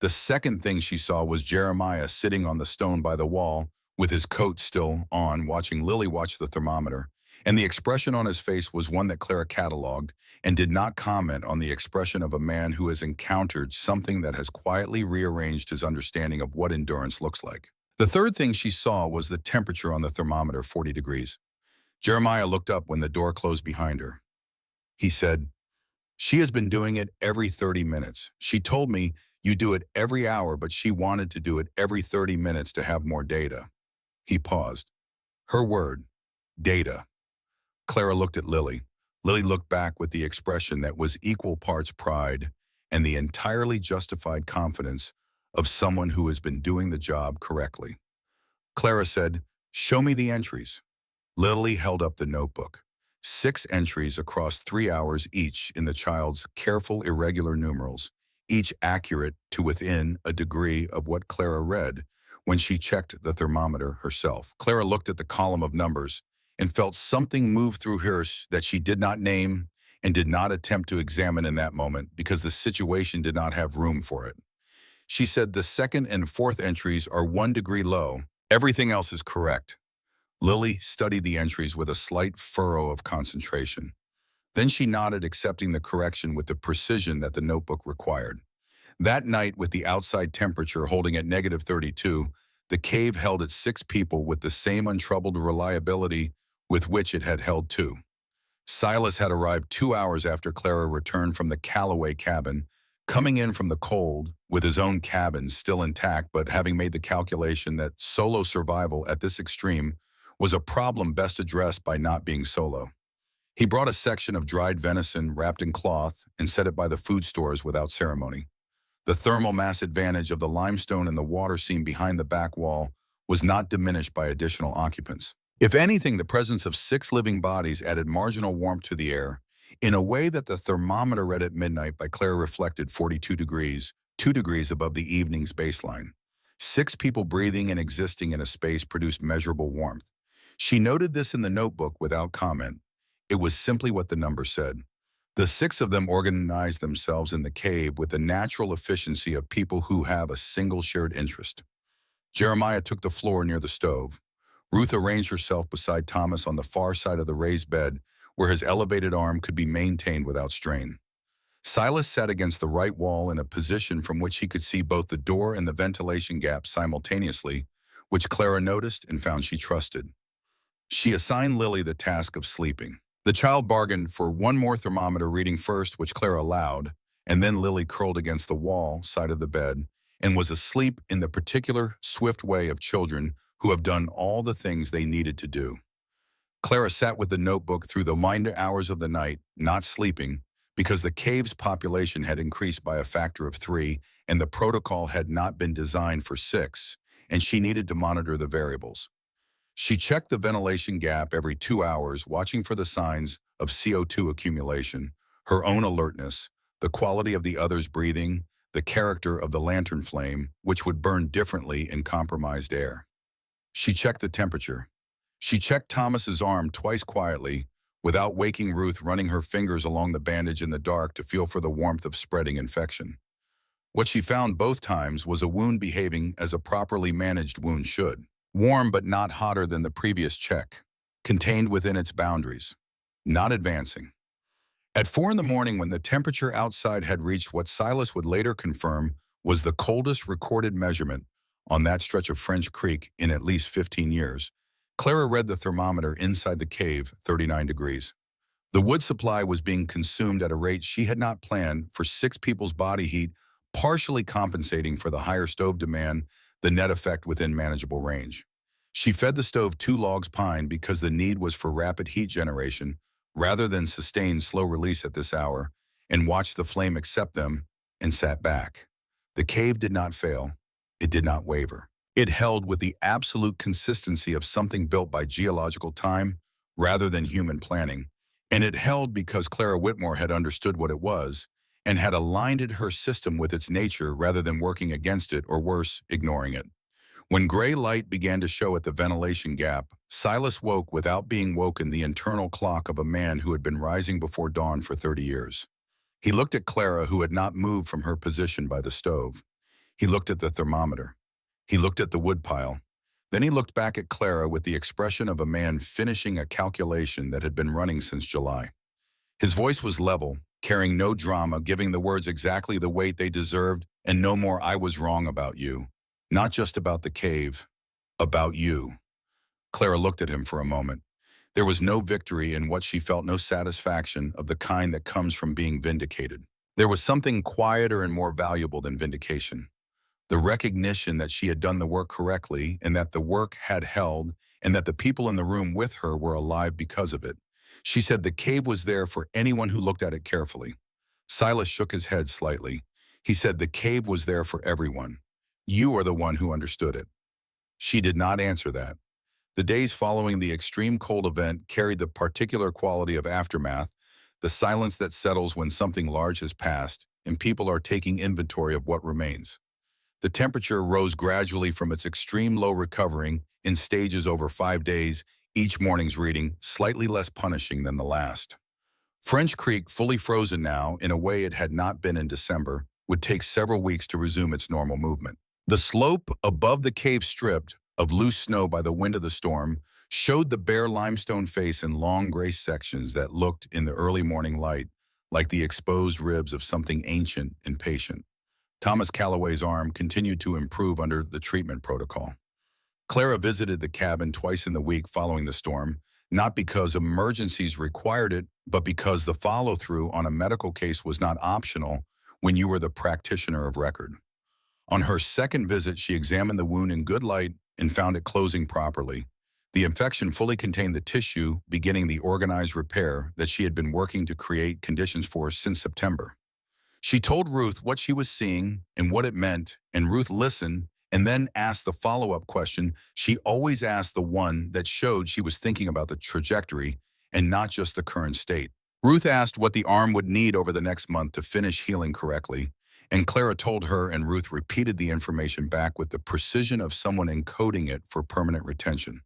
The second thing she saw was Jeremiah sitting on the stone by the wall, with his coat still on, watching Lily watch the thermometer. And the expression on his face was one that Clara cataloged and did not comment on the expression of a man who has encountered something that has quietly rearranged his understanding of what endurance looks like. The third thing she saw was the temperature on the thermometer, 40 degrees. Jeremiah looked up when the door closed behind her. He said, "She has been doing it every 30 minutes. She told me you do it every hour, but she wanted to do it every 30 minutes to have more data." He paused. Her word, data. Clara looked at Lily. Lily looked back with the expression that was equal parts pride and the entirely justified confidence of someone who has been doing the job correctly. Clara said, "Show me the entries." Lily held up the notebook. 6 entries across 3 hours each in the child's careful, irregular numerals, each accurate to within a degree of what Clara read when she checked the thermometer herself. Clara looked at the column of numbers and felt something move through her that she did not name and did not attempt to examine in that moment because the situation did not have room for it. She said the second and fourth entries are 1 degree low. Everything else is correct. Lily studied the entries with a slight furrow of concentration. Then she nodded, accepting the correction with the precision that the notebook required. That night, with the outside temperature holding at -32, the cave held its 6 people with the same untroubled reliability with which it had held 2. Silas had arrived 2 hours after Clara returned from the Callaway cabin, coming in from the cold with his own cabin still intact, but having made the calculation that solo survival at this extreme was a problem best addressed by not being solo. He brought a section of dried venison wrapped in cloth and set it by the food stores without ceremony. The thermal mass advantage of the limestone and the water seam behind the back wall was not diminished by additional occupants. If anything, the presence of 6 living bodies added marginal warmth to the air, in a way that the thermometer read at midnight by Clara reflected 42 degrees, 2 degrees above the evening's baseline. 6 people breathing and existing in a space produced measurable warmth. She noted this in the notebook without comment. It was simply what the number said. The 6 of them organized themselves in the cave with the natural efficiency of people who have a single shared interest. Jeremiah took the floor near the stove. Ruth arranged herself beside Thomas on the far side of the raised bed, where his elevated arm could be maintained without strain. Silas sat against the right wall in a position from which he could see both the door and the ventilation gap simultaneously, which Clara noticed and found she trusted. She assigned Lily the task of sleeping. The child bargained for 1 more thermometer reading first, which Clara allowed, and then Lily curled against the wall side of the bed and was asleep in the particular swift way of children who have done all the things they needed to do. Clara sat with the notebook through the minor hours of the night, not sleeping, because the cave's population had increased by a factor of 3 and the protocol had not been designed for 6, and she needed to monitor the variables. She checked the ventilation gap every 2 hours, watching for the signs of CO2 accumulation, her own alertness, the quality of the others' breathing, the character of the lantern flame, which would burn differently in compromised air. She checked the temperature. She checked Thomas's arm twice quietly, without waking Ruth, running her fingers along the bandage in the dark to feel for the warmth of spreading infection. What she found both times was a wound behaving as a properly managed wound should. Warm but not hotter than the previous check, contained within its boundaries, not advancing. At 4 in the morning, when the temperature outside had reached what Silas would later confirm was the coldest recorded measurement on that stretch of French Creek in at least 15 years, Clara read the thermometer inside the cave, 39 degrees. The wood supply was being consumed at a rate she had not planned for 6 people's body heat, partially compensating for the higher stove demand, the net effect within manageable range. She fed the stove 2 logs pine because the need was for rapid heat generation rather than sustained slow release at this hour, and watched the flame accept them and sat back. The cave did not fail. It did not waver. It held with the absolute consistency of something built by geological time rather than human planning. And it held because Clara Whitmore had understood what it was and had aligned her system with its nature rather than working against it or worse, ignoring it. When gray light began to show at the ventilation gap, Silas woke without being woken the internal clock of a man who had been rising before dawn for 30 years. He looked at Clara, who had not moved from her position by the stove. He looked at the thermometer. He looked at the woodpile. Then he looked back at Clara with the expression of a man finishing a calculation that had been running since July. His voice was level, carrying no drama, giving the words exactly the weight they deserved, and no more "I was wrong about you." Not just about the cave, about you. Clara looked at him for a moment. There was no victory in what she felt, no satisfaction of the kind that comes from being vindicated. There was something quieter and more valuable than vindication. The recognition that she had done the work correctly and that the work had held and that the people in the room with her were alive because of it. She said the cave was there for anyone who looked at it carefully. Silas shook his head slightly. He said the cave was there for everyone. You are the one who understood it. She did not answer that. The days following the extreme cold event carried the particular quality of aftermath, the silence that settles when something large has passed and people are taking inventory of what remains. The temperature rose gradually from its extreme low, recovering in stages over 5 days, each morning's reading slightly less punishing than the last. French Creek, fully frozen now in a way it had not been in December, would take several weeks to resume its normal movement. The slope above the cave, stripped of loose snow by the wind of the storm, showed the bare limestone face in long gray sections that looked, in the early morning light, like the exposed ribs of something ancient and patient. Thomas Calloway's arm continued to improve under the treatment protocol. Clara visited the cabin twice in the week following the storm, not because emergencies required it, but because the follow-through on a medical case was not optional when you were the practitioner of record. On her second visit, she examined the wound in good light and found it closing properly. The infection fully contained the tissue, beginning the organized repair that she had been working to create conditions for since September. She told Ruth what she was seeing and what it meant, and Ruth listened and then asked the follow-up question she always asked, the one that showed she was thinking about the trajectory and not just the current state. Ruth asked what the arm would need over the next month to finish healing correctly, and Clara told her, and Ruth repeated the information back with the precision of someone encoding it for permanent retention.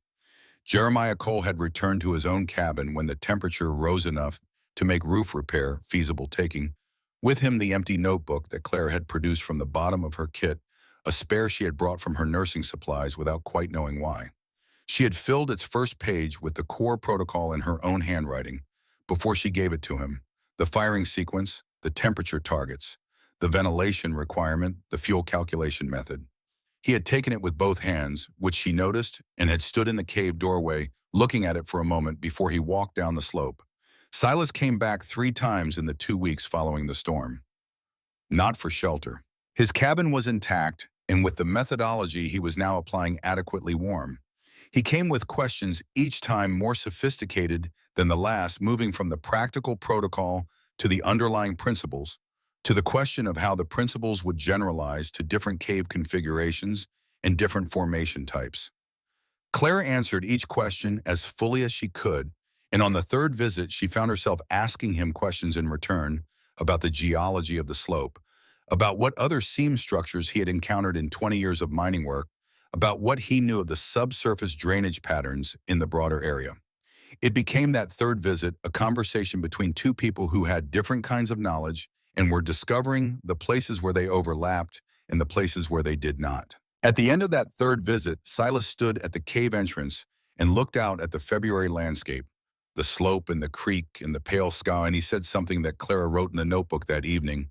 Jeremiah Cole had returned to his own cabin when the temperature rose enough to make roof repair feasible, taking with him the empty notebook that Clara had produced from the bottom of her kit, a spare she had brought from her nursing supplies without quite knowing why. She had filled its first page with the core protocol in her own handwriting before she gave it to him: the firing sequence, the temperature targets, the ventilation requirement, the fuel calculation method. He had taken it with both hands, which she noticed, and had stood in the cave doorway, looking at it for a moment before he walked down the slope. Silas came back 3 times in the 2 weeks following the storm. Not for shelter. His cabin was intact, and with the methodology he was now applying, adequately warm. He came with questions, each time more sophisticated than the last, moving from the practical protocol to the underlying principles, to the question of how the principles would generalize to different cave configurations and different formation types. Clara answered each question as fully as she could, and on the 3rd visit she found herself asking him questions in return about the geology of the slope, about what other seam structures he had encountered in 20 years of mining work, about what he knew of the subsurface drainage patterns in the broader area. It became, that 3rd visit, a conversation between 2 people who had different kinds of knowledge and were discovering the places where they overlapped and the places where they did not. At the end of that 3rd visit, Silas stood at the cave entrance and looked out at the February landscape, the slope and the creek and the pale sky, and he said something that Clara wrote in the notebook that evening,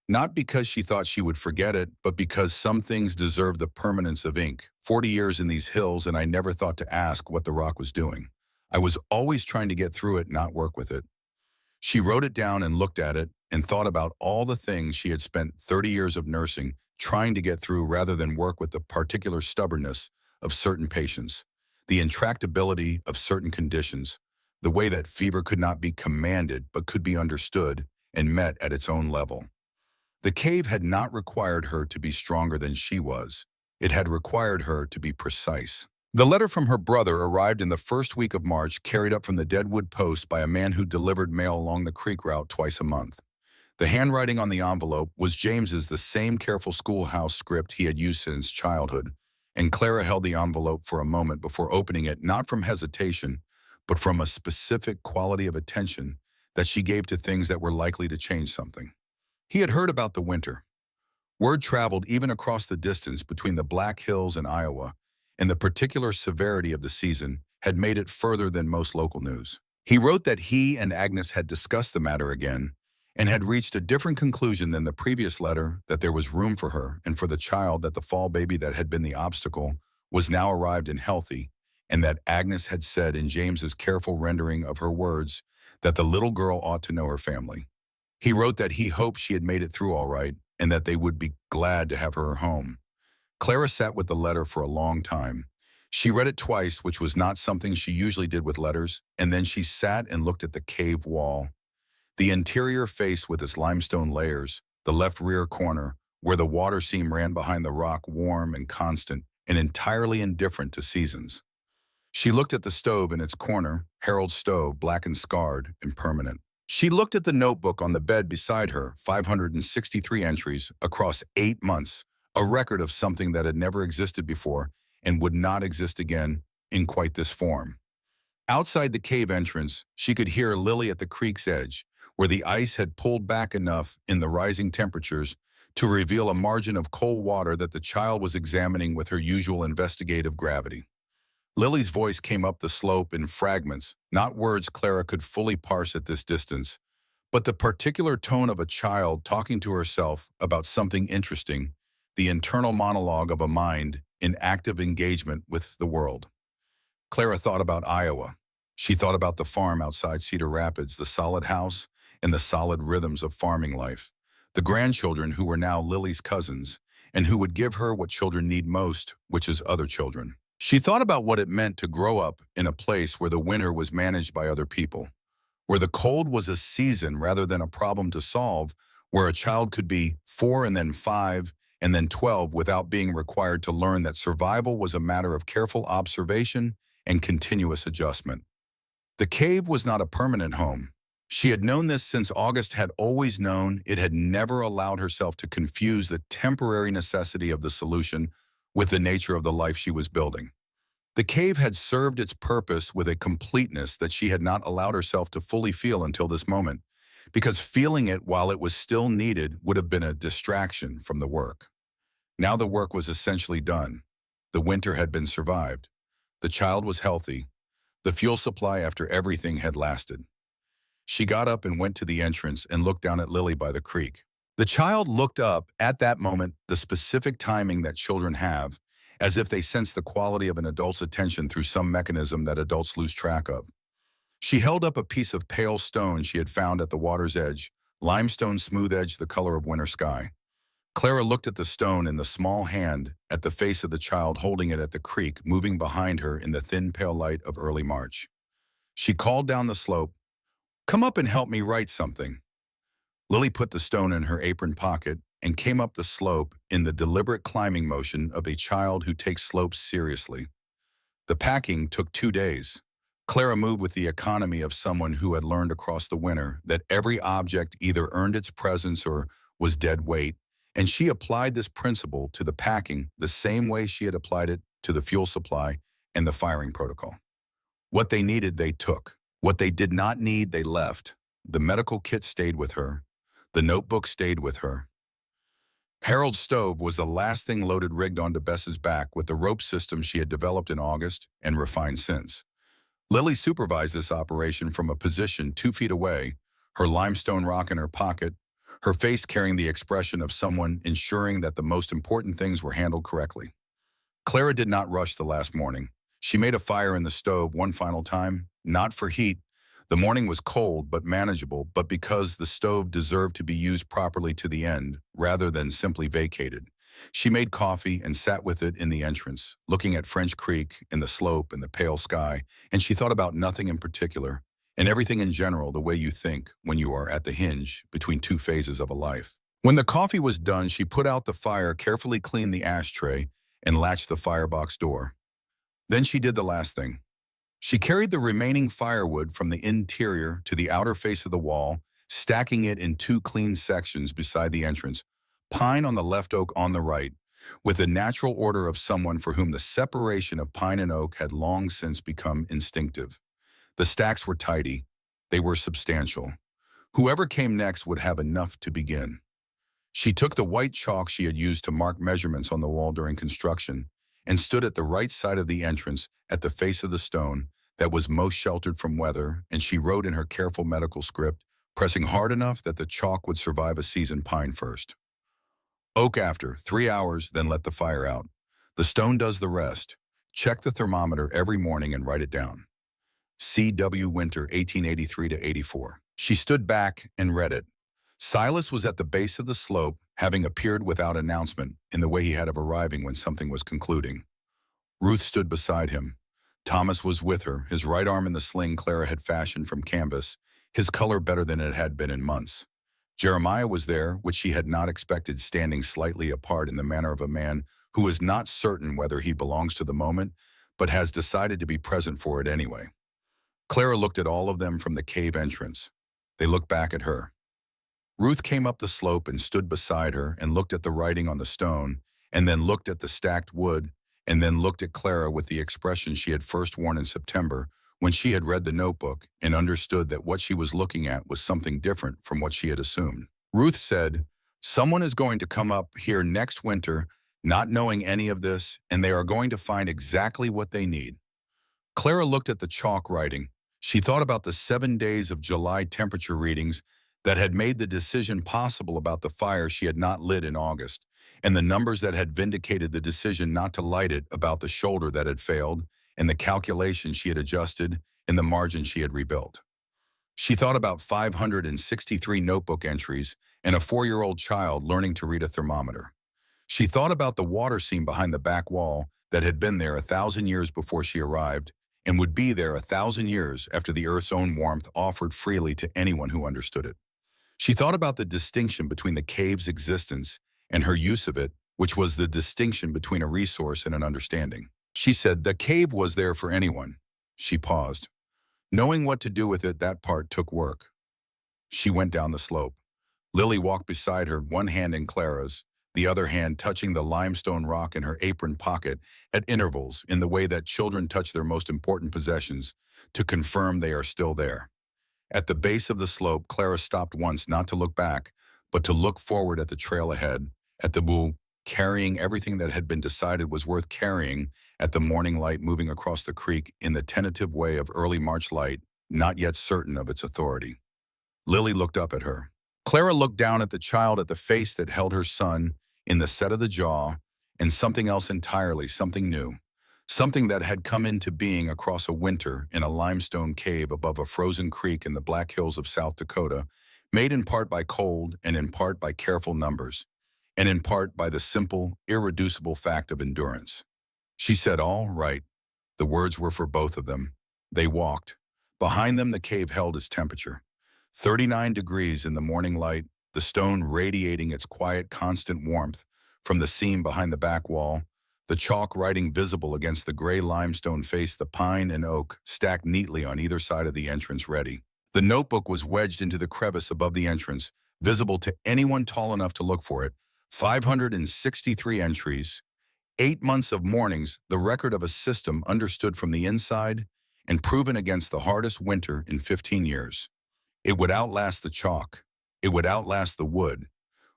not because she thought she would forget it, but because some things deserve the permanence of ink. 40 years in these hills, and I never thought to ask what the rock was doing. I was always trying to get through it, not work with it. She wrote it down and looked at it and thought about all the things she had spent 30 years of nursing trying to get through rather than work with the particular stubbornness of certain patients, the intractability of certain conditions, the way that fever could not be commanded but could be understood and met at its own level. The cave had not required her to be stronger than she was. It had required her to be precise. The letter from her brother arrived in the first week of March, carried up from the Deadwood Post by a man who delivered mail along the creek route twice a month. The handwriting on the envelope was James's, the same careful schoolhouse script he had used since childhood, and Clara held the envelope for a moment before opening it, not from hesitation, but from a specific quality of attention that she gave to things that were likely to change something. He had heard about the winter. Word traveled even across the distance between the Black Hills and Iowa, and the particular severity of the season had made it further than most local news. He wrote that he and Agnes had discussed the matter again and had reached a different conclusion than the previous letter, that there was room for her and for the child, that the fall baby that had been the obstacle was now arrived and healthy, and that Agnes had said in James's careful rendering of her words that the little girl ought to know her family. He wrote that he hoped she had made it through all right and that they would be glad to have her home. Clara sat with the letter for a long time. She read it twice, which was not something she usually did with letters, and then she sat and looked at the cave wall. The interior face with its limestone layers, the left rear corner, where the water seam ran behind the rock, warm and constant and entirely indifferent to seasons. She looked at the stove in its corner, Harold's stove, black and scarred and permanent. She looked at the notebook on the bed beside her, 563 entries across 8 months, a record of something that had never existed before and would not exist again in quite this form. Outside the cave entrance, she could hear Lily at the creek's edge, where the ice had pulled back enough in the rising temperatures to reveal a margin of cold water that the child was examining with her usual investigative gravity. Lily's voice came up the slope in fragments, not words Clara could fully parse at this distance, but the particular tone of a child talking to herself about something interesting, the internal monologue of a mind in active engagement with the world. Clara thought about Iowa. She thought about the farm outside Cedar Rapids, the solid house, and the solid rhythms of farming life, the grandchildren who were now Lily's cousins, and who would give her what children need most, which is other children. She thought about what it meant to grow up in a place where the winter was managed by other people, where the cold was a season rather than a problem to solve, where a child could be 4 and then 5 and then 12 without being required to learn that survival was a matter of careful observation and continuous adjustment. The cave was not a permanent home. She had known this since August had always known. It had never allowed herself to confuse the temporary necessity of the solution with the nature of the life she was building. The cave had served its purpose with a completeness that she had not allowed herself to fully feel until this moment, because feeling it while it was still needed would have been a distraction from the work. Now the work was essentially done. The winter had been survived. The child was healthy. The fuel supply after everything had lasted. She got up and went to the entrance and looked down at Lily by the creek. The child looked up at that moment, the specific timing that children have, as if they sense the quality of an adult's attention through some mechanism that adults lose track of. She held up a piece of pale stone she had found at the water's edge, limestone smooth edge the color of winter sky. Clara looked at the stone in the small hand, at the face of the child holding it at the creek, moving behind her in the thin pale light of early March. She called down the slope, "Come up and help me write something." Lily put the stone in her apron pocket and came up the slope in the deliberate climbing motion of a child who takes slopes seriously. The packing took 2 days. Clara moved with the economy of someone who had learned across the winter that every object either earned its presence or was dead weight, and she applied this principle to the packing the same way she had applied it to the fuel supply and the firing protocol. What they needed, they took. What they did not need, they left. The medical kit stayed with her. The notebook stayed with her. Harold's stove was the last thing loaded, rigged onto Bess's back with the rope system she had developed in August and refined since. Lily supervised this operation from a position 2 feet away, her limestone rock in her pocket, her face carrying the expression of someone ensuring that the most important things were handled correctly. Clara did not rush the last morning. She made a fire in the stove one final time, not for heat. The morning was cold but manageable, but because the stove deserved to be used properly to the end, rather than simply vacated. She made coffee and sat with it in the entrance, looking at French Creek and the slope and the pale sky, and she thought about nothing in particular, and everything in general, the way you think when you are at the hinge between 2 phases of a life. When the coffee was done, she put out the fire, carefully cleaned the ashtray, and latched the firebox door. Then she did the last thing. She carried the remaining firewood from the interior to the outer face of the wall, stacking it in two clean sections beside the entrance, pine on the left, oak on the right, with the natural order of someone for whom the separation of pine and oak had long since become instinctive. The stacks were tidy. They were substantial. Whoever came next would have enough to begin. She took the white chalk she had used to mark measurements on the wall during construction and stood at the right side of the entrance at the face of the stone that was most sheltered from weather, and she wrote in her careful medical script, pressing hard enough that the chalk would survive a season. Pine first. Oak after, 3 hours, then let the fire out. The stone does the rest. Check the thermometer every morning and write it down. C.W. Winter, 1883 to 84. She stood back and read it. Silas was at the base of the slope, having appeared without announcement in the way he had of arriving when something was concluding. Ruth stood beside him. Thomas was with her, his right arm in the sling Clara had fashioned from canvas, his color better than it had been in months. Jeremiah was there, which she had not expected, standing slightly apart in the manner of a man who is not certain whether he belongs to the moment, but has decided to be present for it anyway. Clara looked at all of them from the cave entrance. They looked back at her. Ruth came up the slope and stood beside her and looked at the writing on the stone, and then looked at the stacked wood, and then looked at Clara with the expression she had first worn in September when she had read the notebook and understood that what she was looking at was something different from what she had assumed. Ruth said, "Someone is going to come up here next winter, not knowing any of this, and they are going to find exactly what they need." Clara looked at the chalk writing. She thought about the 7 days of July temperature readings that had made the decision possible about the fire she had not lit in August, and the numbers that had vindicated the decision not to light it about the shoulder that had failed, and the calculations she had adjusted, and the margin she had rebuilt. She thought about 563 notebook entries and a 4-year-old child learning to read a thermometer. She thought about the water seam behind the back wall that had been there 1,000 years before she arrived, and would be there 1,000 years after the Earth's own warmth offered freely to anyone who understood it. She thought about the distinction between the cave's existence and her use of it, which was the distinction between a resource and an understanding. She said the cave was there for anyone. She paused. Knowing what to do with it, that part took work. She went down the slope. Lily walked beside her, one hand in Clara's, the other hand touching the limestone rock in her apron pocket at intervals in the way that children touch their most important possessions to confirm they are still there. At the base of the slope, Clara stopped once, not to look back, but to look forward at the trail ahead, at the bull, carrying everything that had been decided was worth carrying, at the morning light moving across the creek in the tentative way of early March light, not yet certain of its authority. Lily looked up at her. Clara looked down at the child, at the face that held her son, in the set of the jaw, and something else entirely, something new. Something that had come into being across a winter in a limestone cave above a frozen creek in the Black Hills of South Dakota, made in part by cold and in part by careful numbers, and in part by the simple, irreducible fact of endurance. She said, "All right." The words were for both of them. They walked. Behind them, the cave held its temperature. 39 degrees in the morning light, the stone radiating its quiet, constant warmth from the seam behind the back wall, the chalk writing visible against the gray limestone face, the pine and oak stacked neatly on either side of the entrance ready. The notebook was wedged into the crevice above the entrance, visible to anyone tall enough to look for it. 563 entries, 8 months of mornings, the record of a system understood from the inside and proven against the hardest winter in 15 years. It would outlast the chalk. It would outlast the wood.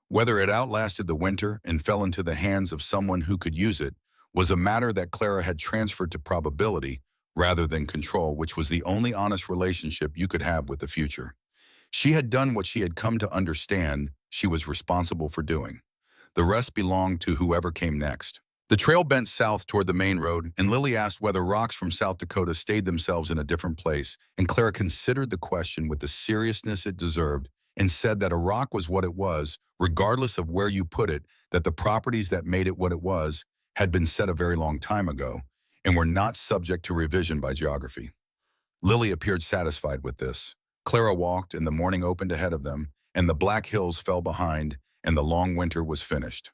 Whether it outlasted the winter and fell into the hands of someone who could use it was a matter that Clara had transferred to probability rather than control, which was the only honest relationship you could have with the future. She had done what she had come to understand she was responsible for doing. The rest belonged to whoever came next. The trail bent south toward the main road, and Lily asked whether rocks from South Dakota stayed themselves in a different place, and Clara considered the question with the seriousness it deserved and said that a rock was what it was, regardless of where you put it, that the properties that made it what it was had been set a very long time ago and were not subject to revision by geography. Lily appeared satisfied with this. Clara walked, and the morning opened ahead of them, and the Black Hills fell behind, and the long winter was finished.